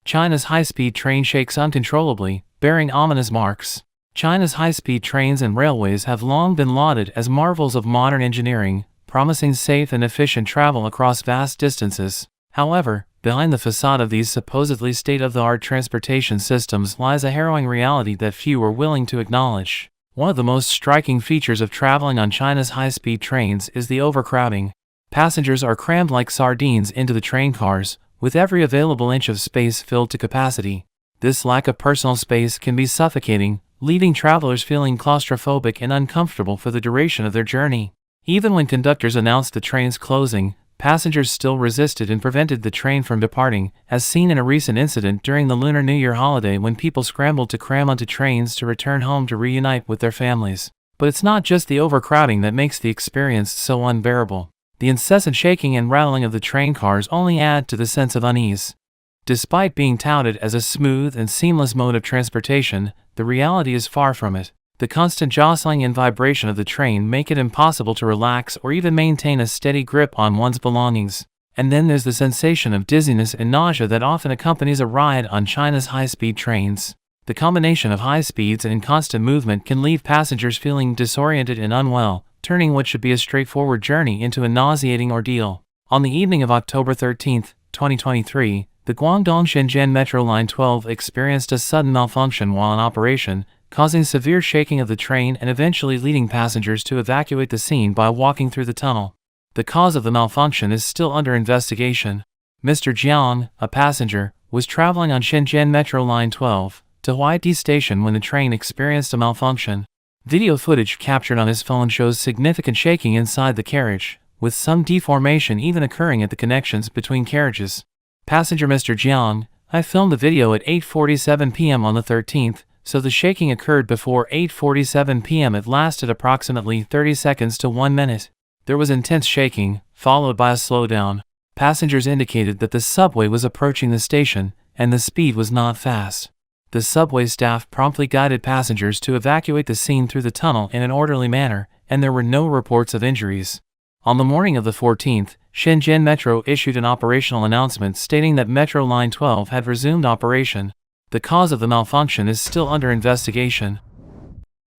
China's high-speed train shakes uncontrollably, bearing ominous marks. China's high-speed trains and railways have long been lauded as marvels of modern engineering, promising safe and efficient travel across vast distances. However, behind the facade of these supposedly state-of-the-art transportation systems lies a harrowing reality that few are willing to acknowledge. One of the most striking features of traveling on China's high-speed trains is the overcrowding. Passengers are crammed like sardines into the train cars, with every available inch of space filled to capacity. This lack of personal space can be suffocating, leaving travelers feeling claustrophobic and uncomfortable for the duration of their journey. Even when conductors announced the train's closing, passengers still resisted and prevented the train from departing, as seen in a recent incident during the Lunar New Year holiday when people scrambled to cram onto trains to return home to reunite with their families. But it's not just the overcrowding that makes the experience so unbearable. The incessant shaking and rattling of the train cars only add to the sense of unease. Despite being touted as a smooth and seamless mode of transportation, the reality is far from it. The constant jostling and vibration of the train make it impossible to relax or even maintain a steady grip on one's belongings. And then there's the sensation of dizziness and nausea that often accompanies a ride on China's high-speed trains. The combination of high speeds and constant movement can leave passengers feeling disoriented and unwell, turning what should be a straightforward journey into a nauseating ordeal. On the evening of October 13, 2023, the Guangdong-Shenzhen Metro Line 12 experienced a sudden malfunction while in operation, causing severe shaking of the train and eventually leading passengers to evacuate the scene by walking through the tunnel. The cause of the malfunction is still under investigation. Mr. Xi'an, a passenger, was traveling on Shenzhen Metro Line 12 to Huaidi Station when the train experienced a malfunction. Video footage captured on his phone shows significant shaking inside the carriage, with some deformation even occurring at the connections between carriages. Passenger Mr. Xi'an, I filmed the video at 8:47 p.m. on the 13th, so the shaking occurred before 8:47 p.m. It lasted approximately 30 seconds to 1 minute. There was intense shaking, followed by a slowdown. Passengers indicated that the subway was approaching the station, and the speed was not fast. The subway staff promptly guided passengers to evacuate the scene through the tunnel in an orderly manner, and there were no reports of injuries. On the morning of the 14th, Shenzhen Metro issued an operational announcement stating that Metro Line 12 had resumed operation. The cause of the malfunction is still under investigation.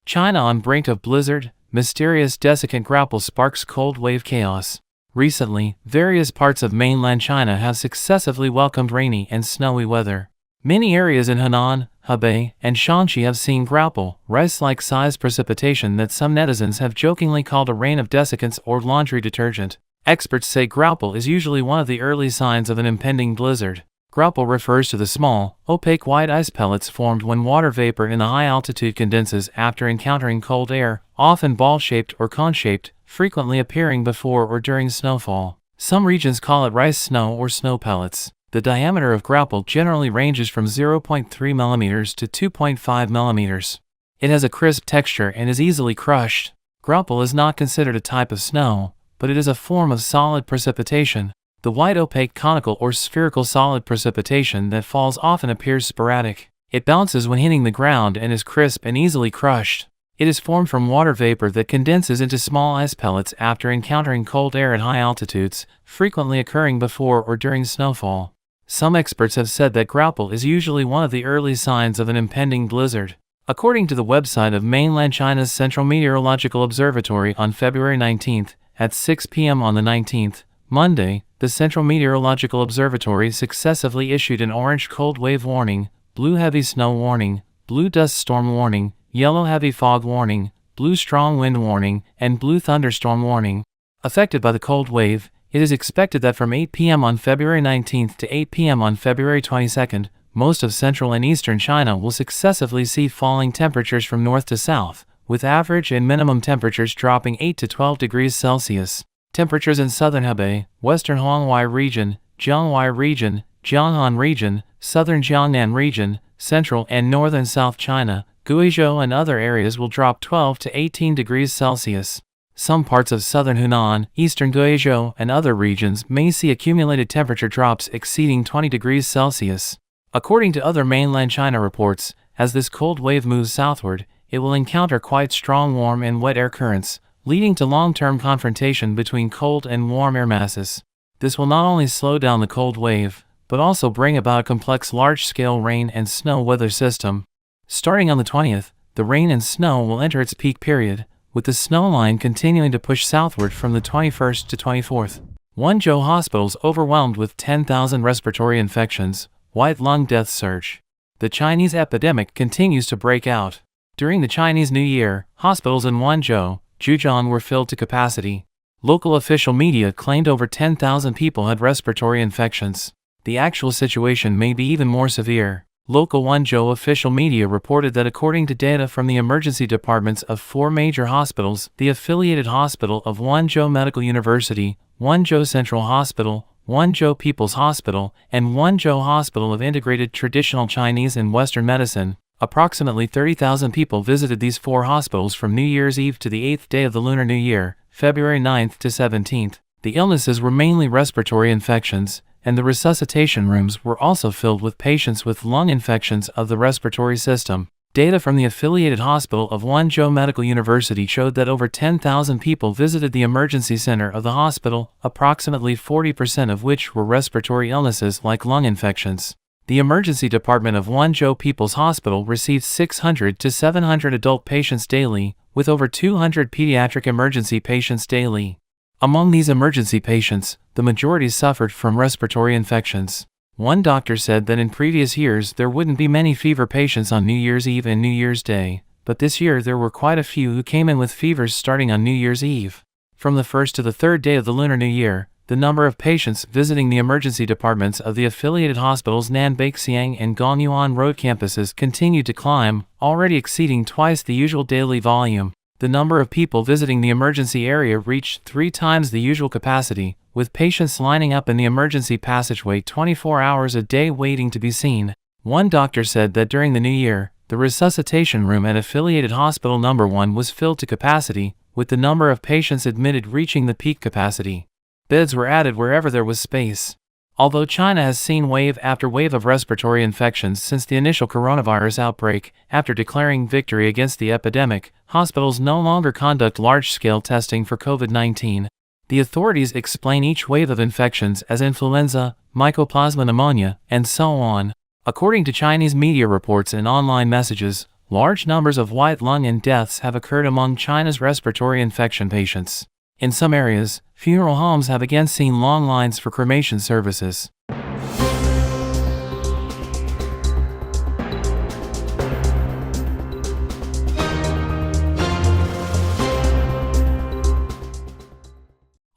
China on brink of blizzard, mysterious desiccant grapple sparks cold wave chaos. Recently, various parts of mainland China have successively welcomed rainy and snowy weather. Many areas in Henan, Hebei, and Shanxi have seen grapple, rice-like sized precipitation that some netizens have jokingly called a rain of desiccants or laundry detergent. Experts say grapple is usually one of the early signs of an impending blizzard. Grapple refers to the small, opaque white ice pellets formed when water vapor in the high altitude condenses after encountering cold air, often ball-shaped or cone-shaped, frequently appearing before or during snowfall. Some regions call it rice snow or snow pellets. The diameter of grapple generally ranges from 0.3 mm to 2.5 mm. It has a crisp texture and is easily crushed. Grapple is not considered a type of snow, but it is a form of solid precipitation. The white opaque conical or spherical solid precipitation that falls often appears sporadic. It bounces when hitting the ground and is crisp and easily crushed. It is formed from water vapor that condenses into small ice pellets after encountering cold air at high altitudes, frequently occurring before or during snowfall. Some experts have said that grapple is usually one of the early signs of an impending blizzard. According to the website of mainland China's Central Meteorological Observatory on February 19th, at 6 p.m. on the 19th, Monday, the Central Meteorological Observatory successively issued an orange cold wave warning, blue heavy snow warning, blue dust storm warning, yellow heavy fog warning, blue strong wind warning, and blue thunderstorm warning. Affected by the cold wave, it is expected that from 8 p.m. on February 19th to 8 p.m. on February 22nd, most of central and eastern China will successively see falling temperatures from north to south, with average and minimum temperatures dropping 8 to 12 degrees Celsius. Temperatures in southern Hebei, western Huanghai region, Jianghuai region, Jianghan region, southern Jiangnan region, central and northern South China, Guizhou and other areas will drop 12 to 18 degrees Celsius. Some parts of southern Hunan, eastern Guizhou, and other regions may see accumulated temperature drops exceeding 20 degrees Celsius. According to other mainland China reports, as this cold wave moves southward, it will encounter quite strong warm and wet air currents, leading to long-term confrontation between cold and warm air masses. This will not only slow down the cold wave, but also bring about a complex large-scale rain and snow weather system. Starting on the 20th, the rain and snow will enter its peak period, with the snow line continuing to push southward from the 21st to 24th. Guangzhou hospitals overwhelmed with 10,000 respiratory infections, white lung death surge. The Chinese epidemic continues to break out. During the Chinese New Year, hospitals in Guangzhou, Zhejiang were filled to capacity. Local official media claimed over 10,000 people had respiratory infections. The actual situation may be even more severe. Local Guangzhou official media reported that according to data from the emergency departments of 4 major hospitals, the affiliated hospital of Guangzhou Medical University, Guangzhou Central Hospital, Guangzhou People's Hospital, and Guangzhou Hospital of Integrated Traditional Chinese and Western Medicine, approximately 30,000 people visited these 4 hospitals from New Year's Eve to the 8th day of the Lunar New Year, February 9th to 17th. The illnesses were mainly respiratory infections, and the resuscitation rooms were also filled with patients with lung infections of the respiratory system. Data from the affiliated hospital of Guangzhou Medical University showed that over 10,000 people visited the emergency center of the hospital, approximately 40% of which were respiratory illnesses like lung infections. The emergency department of Guangzhou People's Hospital received 600 to 700 adult patients daily, with over 200 pediatric emergency patients daily. Among these emergency patients, the majority suffered from respiratory infections. One doctor said that in previous years there wouldn't be many fever patients on New Year's Eve and New Year's Day, but this year there were quite a few who came in with fevers starting on New Year's Eve. From the 1st to the 3rd day of the Lunar New Year, the number of patients visiting the emergency departments of the affiliated hospitals Nanbei Xi'an and Gongyuan Road campuses continued to climb, already exceeding twice the usual daily volume. The number of people visiting the emergency area reached 3 times the usual capacity, with patients lining up in the emergency passageway 24 hours a day waiting to be seen. One doctor said that during the New Year, the resuscitation room at affiliated hospital number 1 was filled to capacity, with the number of patients admitted reaching the peak capacity. Beds were added wherever there was space. Although China has seen wave after wave of respiratory infections since the initial coronavirus outbreak, after declaring victory against the epidemic, hospitals no longer conduct large-scale testing for COVID-19. The authorities explain each wave of infections as influenza, mycoplasma pneumonia, and so on. According to Chinese media reports and online messages, large numbers of white lung and deaths have occurred among China's respiratory infection patients. In some areas, funeral homes have again seen long lines for cremation services.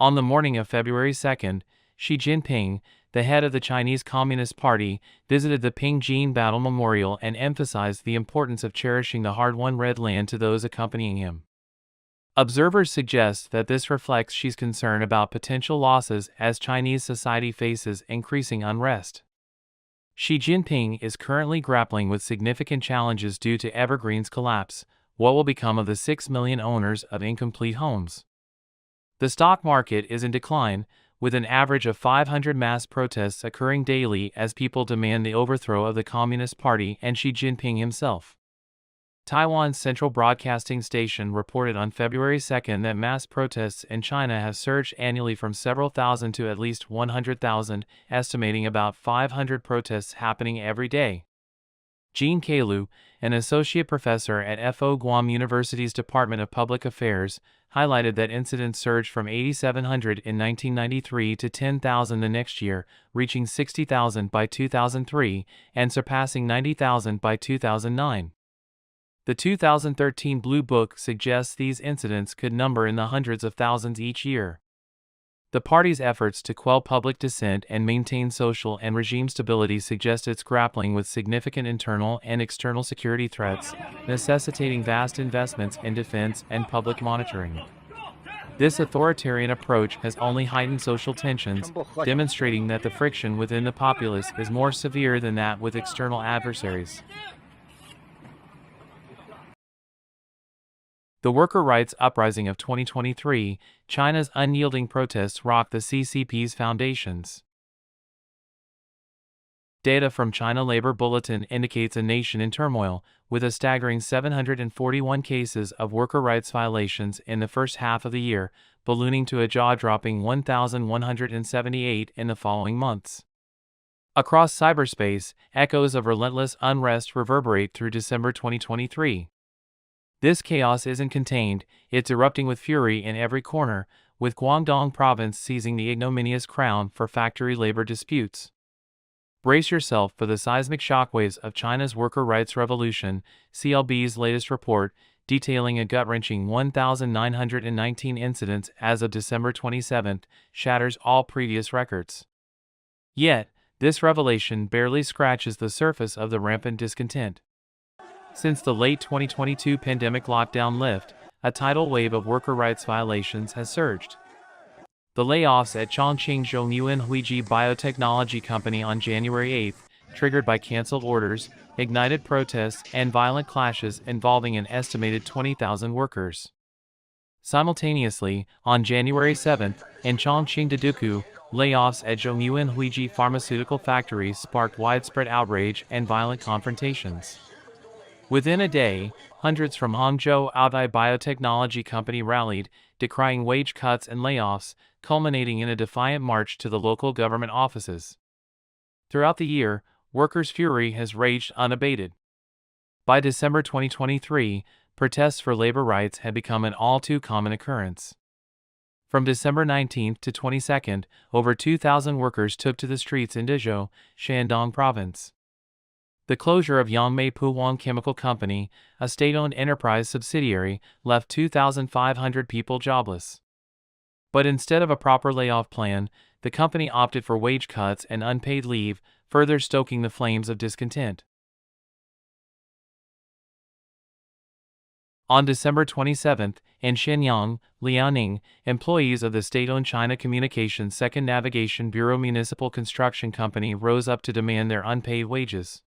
On the morning of February 2nd, Xi Jinping, the head of the Chinese Communist Party, visited the Beijing Battle Memorial and emphasized the importance of cherishing the hard-won red land to those accompanying him. Observers suggest that this reflects Xi's concern about potential losses as Chinese society faces increasing unrest. Xi Jinping is currently grappling with significant challenges due to Evergreen's collapse. What will become of the 6 million owners of incomplete homes? The stock market is in decline, with an average of 500 mass protests occurring daily as people demand the overthrow of the Communist Party and Xi Jinping himself. Taiwan's Central Broadcasting Station reported on February 2nd that mass protests in China have surged annually from several thousand to at least 100,000, estimating about 500 protests happening every day. Jean Kailu, an associate professor at FO Guam University's Department of Public Affairs, highlighted that incidents surged from 8,700 in 1993 to 10,000 the next year, reaching 60,000 by 2003, and surpassing 90,000 by 2009. The 2013 Blue Book suggests these incidents could number in the hundreds of thousands each year. The party's efforts to quell public dissent and maintain social and regime stability suggest it's grappling with significant internal and external security threats, necessitating vast investments in defense and public monitoring. This authoritarian approach has only heightened social tensions, demonstrating that the friction within the populace is more severe than that with external adversaries. The worker rights uprising of 2023, China's unyielding protests rocked the CCP's foundations. Data from China Labor Bulletin indicates a nation in turmoil, with a staggering 741 cases of worker rights violations in the first half of the year, ballooning to a jaw-dropping 1,178 in the following months. Across cyberspace, echoes of relentless unrest reverberate through December 2023. This chaos isn't contained, it's erupting with fury in every corner, with Guangdong province seizing the ignominious crown for factory labor disputes. Brace yourself for the seismic shockwaves of China's worker rights revolution. CLB's latest report, detailing a gut-wrenching 1,919 incidents as of December 27, shatters all previous records. Yet, this revelation barely scratches the surface of the rampant discontent. Since the late 2022 pandemic lockdown lift, a tidal wave of worker rights violations has surged. The layoffs at Chongqing Zhongyuan Huiji Biotechnology Company on January 8, triggered by canceled orders, ignited protests and violent clashes involving an estimated 20,000 workers. Simultaneously, on January 7, in Chongqing Deduku, layoffs at Zhongyuan Huiji pharmaceutical factories sparked widespread outrage and violent confrontations. Within a day, hundreds from Hangzhou Aviation Biotechnology Company rallied, decrying wage cuts and layoffs, culminating in a defiant march to the local government offices. Throughout the year, workers' fury has raged unabated. By December 2023, protests for labor rights had become an all-too-common occurrence. From December 19 to 22, over 2,000 workers took to the streets in Dezhou, Shandong Province. The closure of Yangmei Puwang Chemical Company, a state-owned enterprise subsidiary, left 2,500 people jobless. But instead of a proper layoff plan, the company opted for wage cuts and unpaid leave, further stoking the flames of discontent. On December 27, in Shenyang, Liaoning, employees of the state-owned China Communications Second Navigation Bureau Municipal Construction Company rose up to demand their unpaid wages.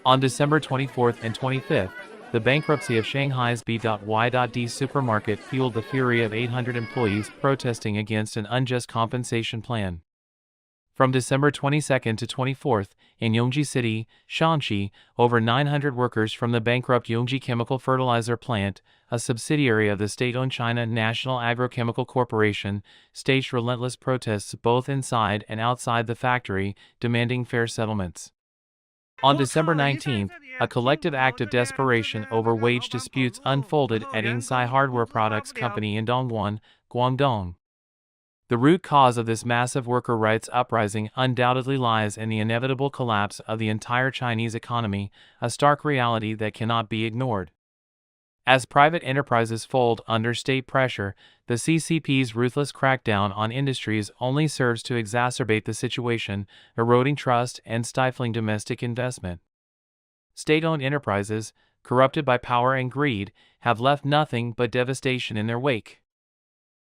On December 24 and 25, the bankruptcy of Shanghai's B.Y.D supermarket fueled the fury of 800 employees protesting against an unjust compensation plan. From December 22 to 24, in Yongji City, Shanxi, over 900 workers from the bankrupt Yongji Chemical Fertilizer Plant, a subsidiary of the state-owned China National Agrochemical Corporation, staged relentless protests both inside and outside the factory, demanding fair settlements. On December 19, a collective act of desperation over wage disputes unfolded at Yingsai Hardware Products Company in Dongguan, Guangdong. The root cause of this massive worker rights uprising undoubtedly lies in the inevitable collapse of the entire Chinese economy, a stark reality that cannot be ignored. As private enterprises fold under state pressure, the CCP's ruthless crackdown on industries only serves to exacerbate the situation, eroding trust and stifling domestic investment. State-owned enterprises, corrupted by power and greed, have left nothing but devastation in their wake.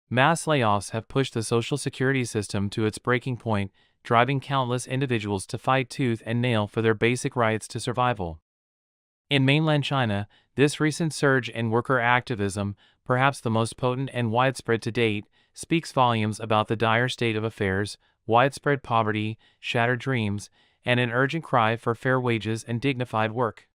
Mass layoffs have pushed the social security system to its breaking point, driving countless individuals to fight tooth and nail for their basic rights to survival. In mainland China, this recent surge in worker activism, perhaps the most potent and widespread to date, speaks volumes about the dire state of affairs, widespread poverty, shattered dreams, and an urgent cry for fair wages and dignified work.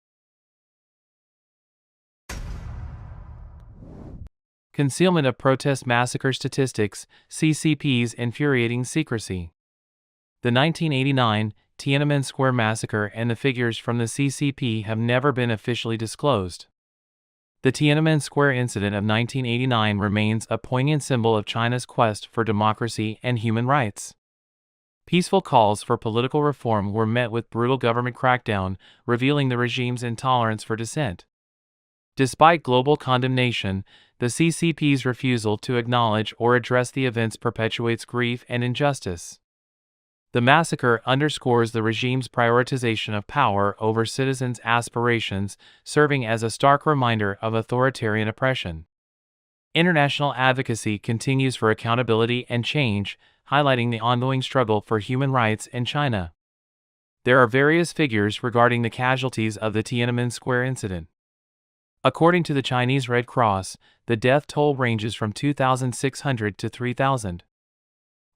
Concealment of protest massacre statistics, CCP's infuriating secrecy. The 1989 Tiananmen Square massacre and the figures from the CCP have never been officially disclosed. The Tiananmen Square incident of 1989 remains a poignant symbol of China's quest for democracy and human rights. Peaceful calls for political reform were met with brutal government crackdown, revealing the regime's intolerance for dissent. Despite global condemnation, the CCP's refusal to acknowledge or address the events perpetuates grief and injustice. The massacre underscores the regime's prioritization of power over citizens' aspirations, serving as a stark reminder of authoritarian oppression. International advocacy continues for accountability and change, highlighting the ongoing struggle for human rights in China. There are various figures regarding the casualties of the Tiananmen Square incident. According to the Chinese Red Cross, the death toll ranges from 2,600 to 3,000.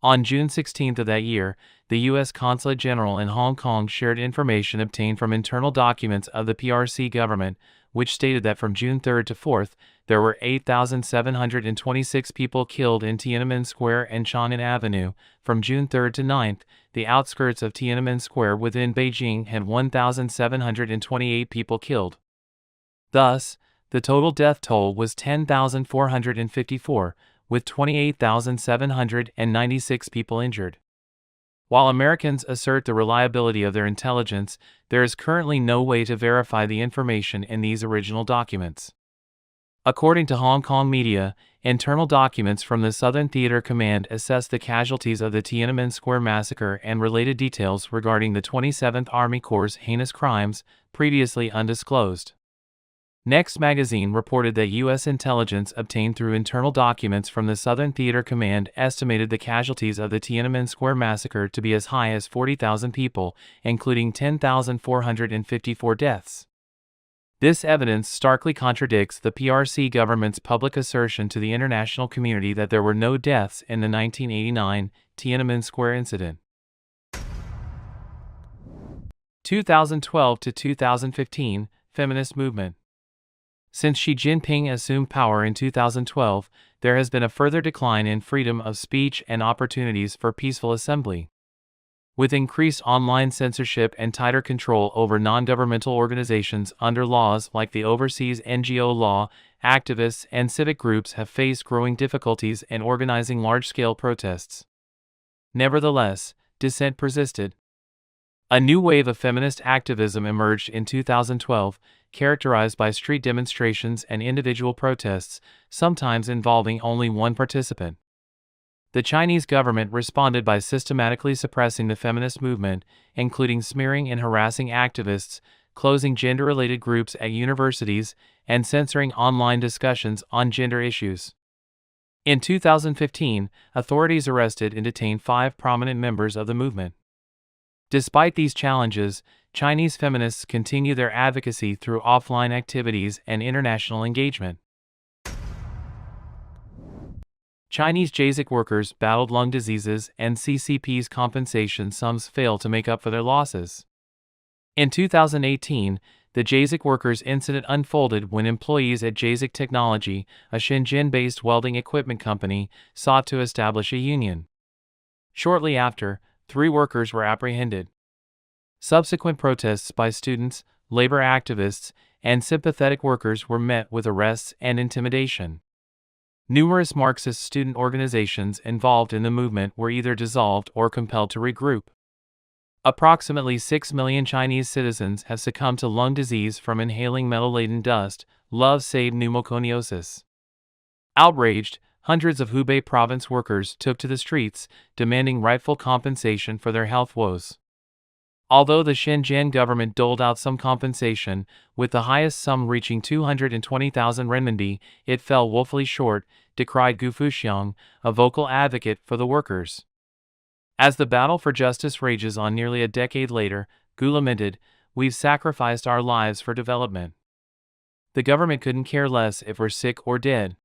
On June 16 of that year, the U.S. Consulate General in Hong Kong shared information obtained from internal documents of the PRC government, which stated that from June 3 to 4, there were 8,726 people killed in Tiananmen Square and Xi'an Avenue. From June 3 to 9, the outskirts of Tiananmen Square within Beijing had 1,728 people killed. Thus, the total death toll was 10,454, with 28,796 people injured. While Americans assert the reliability of their intelligence, there is currently no way to verify the information in these original documents. According to Hong Kong media, internal documents from the Southern Theater Command assess the casualties of the Tiananmen Square massacre and related details regarding the 27th Army Corps' heinous crimes, previously undisclosed. Next magazine reported that U.S. intelligence obtained through internal documents from the Southern Theater Command estimated the casualties of the Tiananmen Square massacre to be as high as 40,000 people, including 10,454 deaths. This evidence starkly contradicts the PRC government's public assertion to the international community that there were no deaths in the 1989 Tiananmen Square incident. 2012 to 2015 Feminist movement. Since Xi Jinping assumed power in 2012, there has been a further decline in freedom of speech and opportunities for peaceful assembly. With increased online censorship and tighter control over non-governmental organizations under laws like the Overseas NGO Law, activists and civic groups have faced growing difficulties in organizing large-scale protests. Nevertheless, dissent persisted. A new wave of feminist activism emerged in 2012, characterized by street demonstrations and individual protests, sometimes involving only one participant. The Chinese government responded by systematically suppressing the feminist movement, including smearing and harassing activists, closing gender-related groups at universities, and censoring online discussions on gender issues. In 2015, authorities arrested and detained 5 prominent members of the movement. Despite these challenges, Chinese feminists continue their advocacy through offline activities and international engagement. Chinese JASIC workers battled lung diseases and CCP's compensation sums fail to make up for their losses. In 2018, the JASIC workers incident unfolded when employees at JASIC Technology, a Shenzhen-based welding equipment company, sought to establish a union. Shortly after, 3 workers were apprehended. Subsequent protests by students, labor activists, and sympathetic workers were met with arrests and intimidation. Numerous Marxist student organizations involved in the movement were either dissolved or compelled to regroup. Approximately 6 million Chinese citizens have succumbed to lung disease from inhaling metal-laden dust, love save pneumoconiosis. Outraged, hundreds of Hubei province workers took to the streets, demanding rightful compensation for their health woes. Although the Shenzhen government doled out some compensation, with the highest sum reaching 220,000 renminbi, it fell woefully short, decried Gu Fuxiang, a vocal advocate for the workers. As the battle for justice rages on nearly a decade later, Gu lamented, "We've sacrificed our lives for development. The government couldn't care less if we're sick or dead."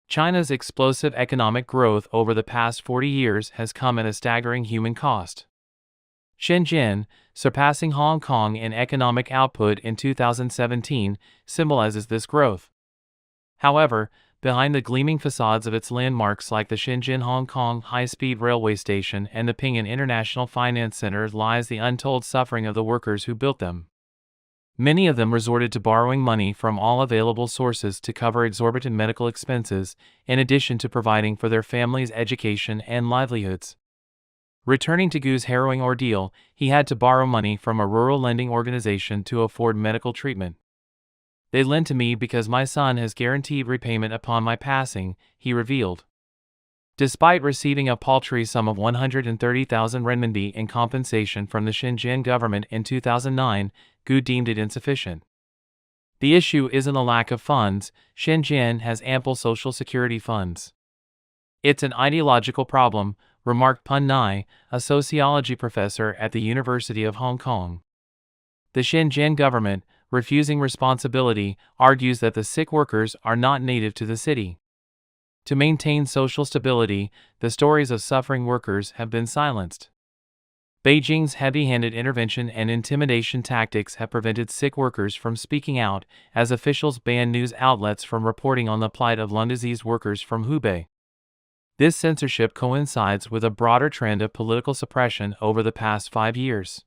China's explosive economic growth over the past 40 years has come at a staggering human cost. Shenzhen, surpassing Hong Kong in economic output in 2017, symbolizes this growth. However, behind the gleaming facades of its landmarks like the Shenzhen-Hong Kong high-speed railway station and the Ping'an International Finance Center lies the untold suffering of the workers who built them. Many of them resorted to borrowing money from all available sources to cover exorbitant medical expenses, in addition to providing for their families' education and livelihoods. Returning to Gu's harrowing ordeal, he had to borrow money from a rural lending organization to afford medical treatment. "They lent to me because my son has guaranteed repayment upon my passing," he revealed. Despite receiving a paltry sum of 130,000 renminbi in compensation from the Shenzhen government in 2009, Gu deemed it insufficient. "The issue isn't a lack of funds. Shenzhen has ample social security funds. It's an ideological problem," remarked Pun Nai, a sociology professor at the University of Hong Kong. The Shenzhen government, refusing responsibility, argues that the sick workers are not native to the city. To maintain social stability, the stories of suffering workers have been silenced. Beijing's heavy-handed intervention and intimidation tactics have prevented sick workers from speaking out, as officials ban news outlets from reporting on the plight of lung disease workers from Hubei. This censorship coincides with a broader trend of political suppression over the past 5 years.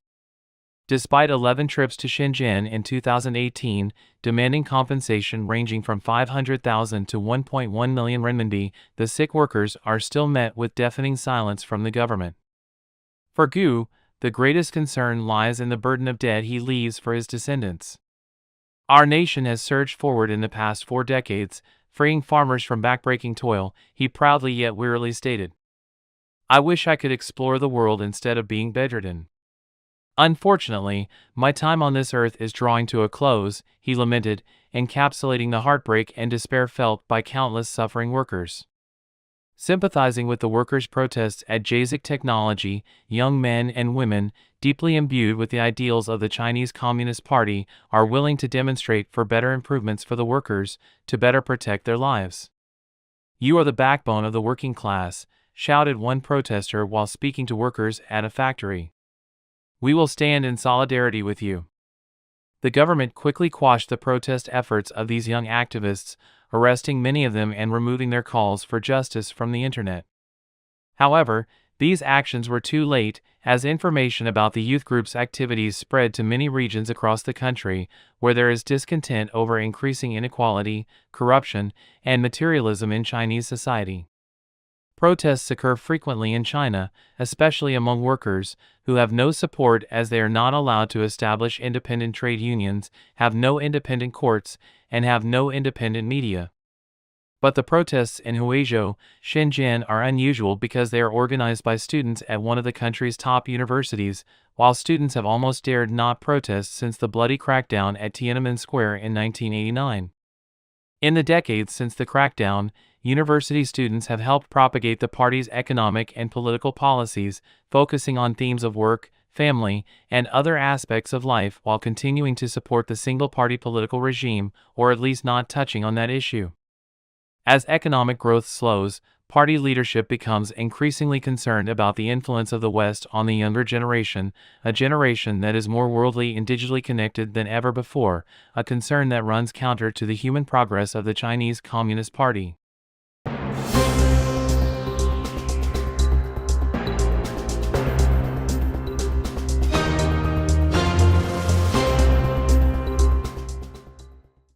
Despite 11 trips to Shenzhen in 2018, demanding compensation ranging from 500,000 to 1.1 million renminbi, the sick workers are still met with deafening silence from the government. For Gu, the greatest concern lies in the burden of debt he leaves for his descendants. Our nation has surged forward in the past 4 decades, freeing farmers from backbreaking toil, he proudly yet wearily stated. I wish I could explore the world instead of being bedridden. Unfortunately, my time on this earth is drawing to a close, he lamented, encapsulating the heartbreak and despair felt by countless suffering workers. Sympathizing with the workers' protests at Beijing Technology, young men and women, deeply imbued with the ideals of the Chinese Communist Party, are willing to demonstrate for better improvements for the workers, to better protect their lives. You are the backbone of the working class, shouted one protester while speaking to workers at a factory. We will stand in solidarity with you. The government quickly quashed the protest efforts of these young activists, arresting many of them and removing their calls for justice from the internet. However, these actions were too late, as information about the youth group's activities spread to many regions across the country, where there is discontent over increasing inequality, corruption, and materialism in Chinese society. Protests occur frequently in China, especially among workers, who have no support as they are not allowed to establish independent trade unions, have no independent courts, and have no independent media. But the protests in Huizhou, Shenzhen are unusual because they are organized by students at one of the country's top universities, while students have almost dared not protest since the bloody crackdown at Tiananmen Square in 1989. In the decades since the crackdown, university students have helped propagate the party's economic and political policies, focusing on themes of work, family, and other aspects of life while continuing to support the single-party political regime, or at least not touching on that issue. As economic growth slows, party leadership becomes increasingly concerned about the influence of the West on the younger generation, a generation that is more worldly and digitally connected than ever before, a concern that runs counter to the human progress of the Chinese Communist Party.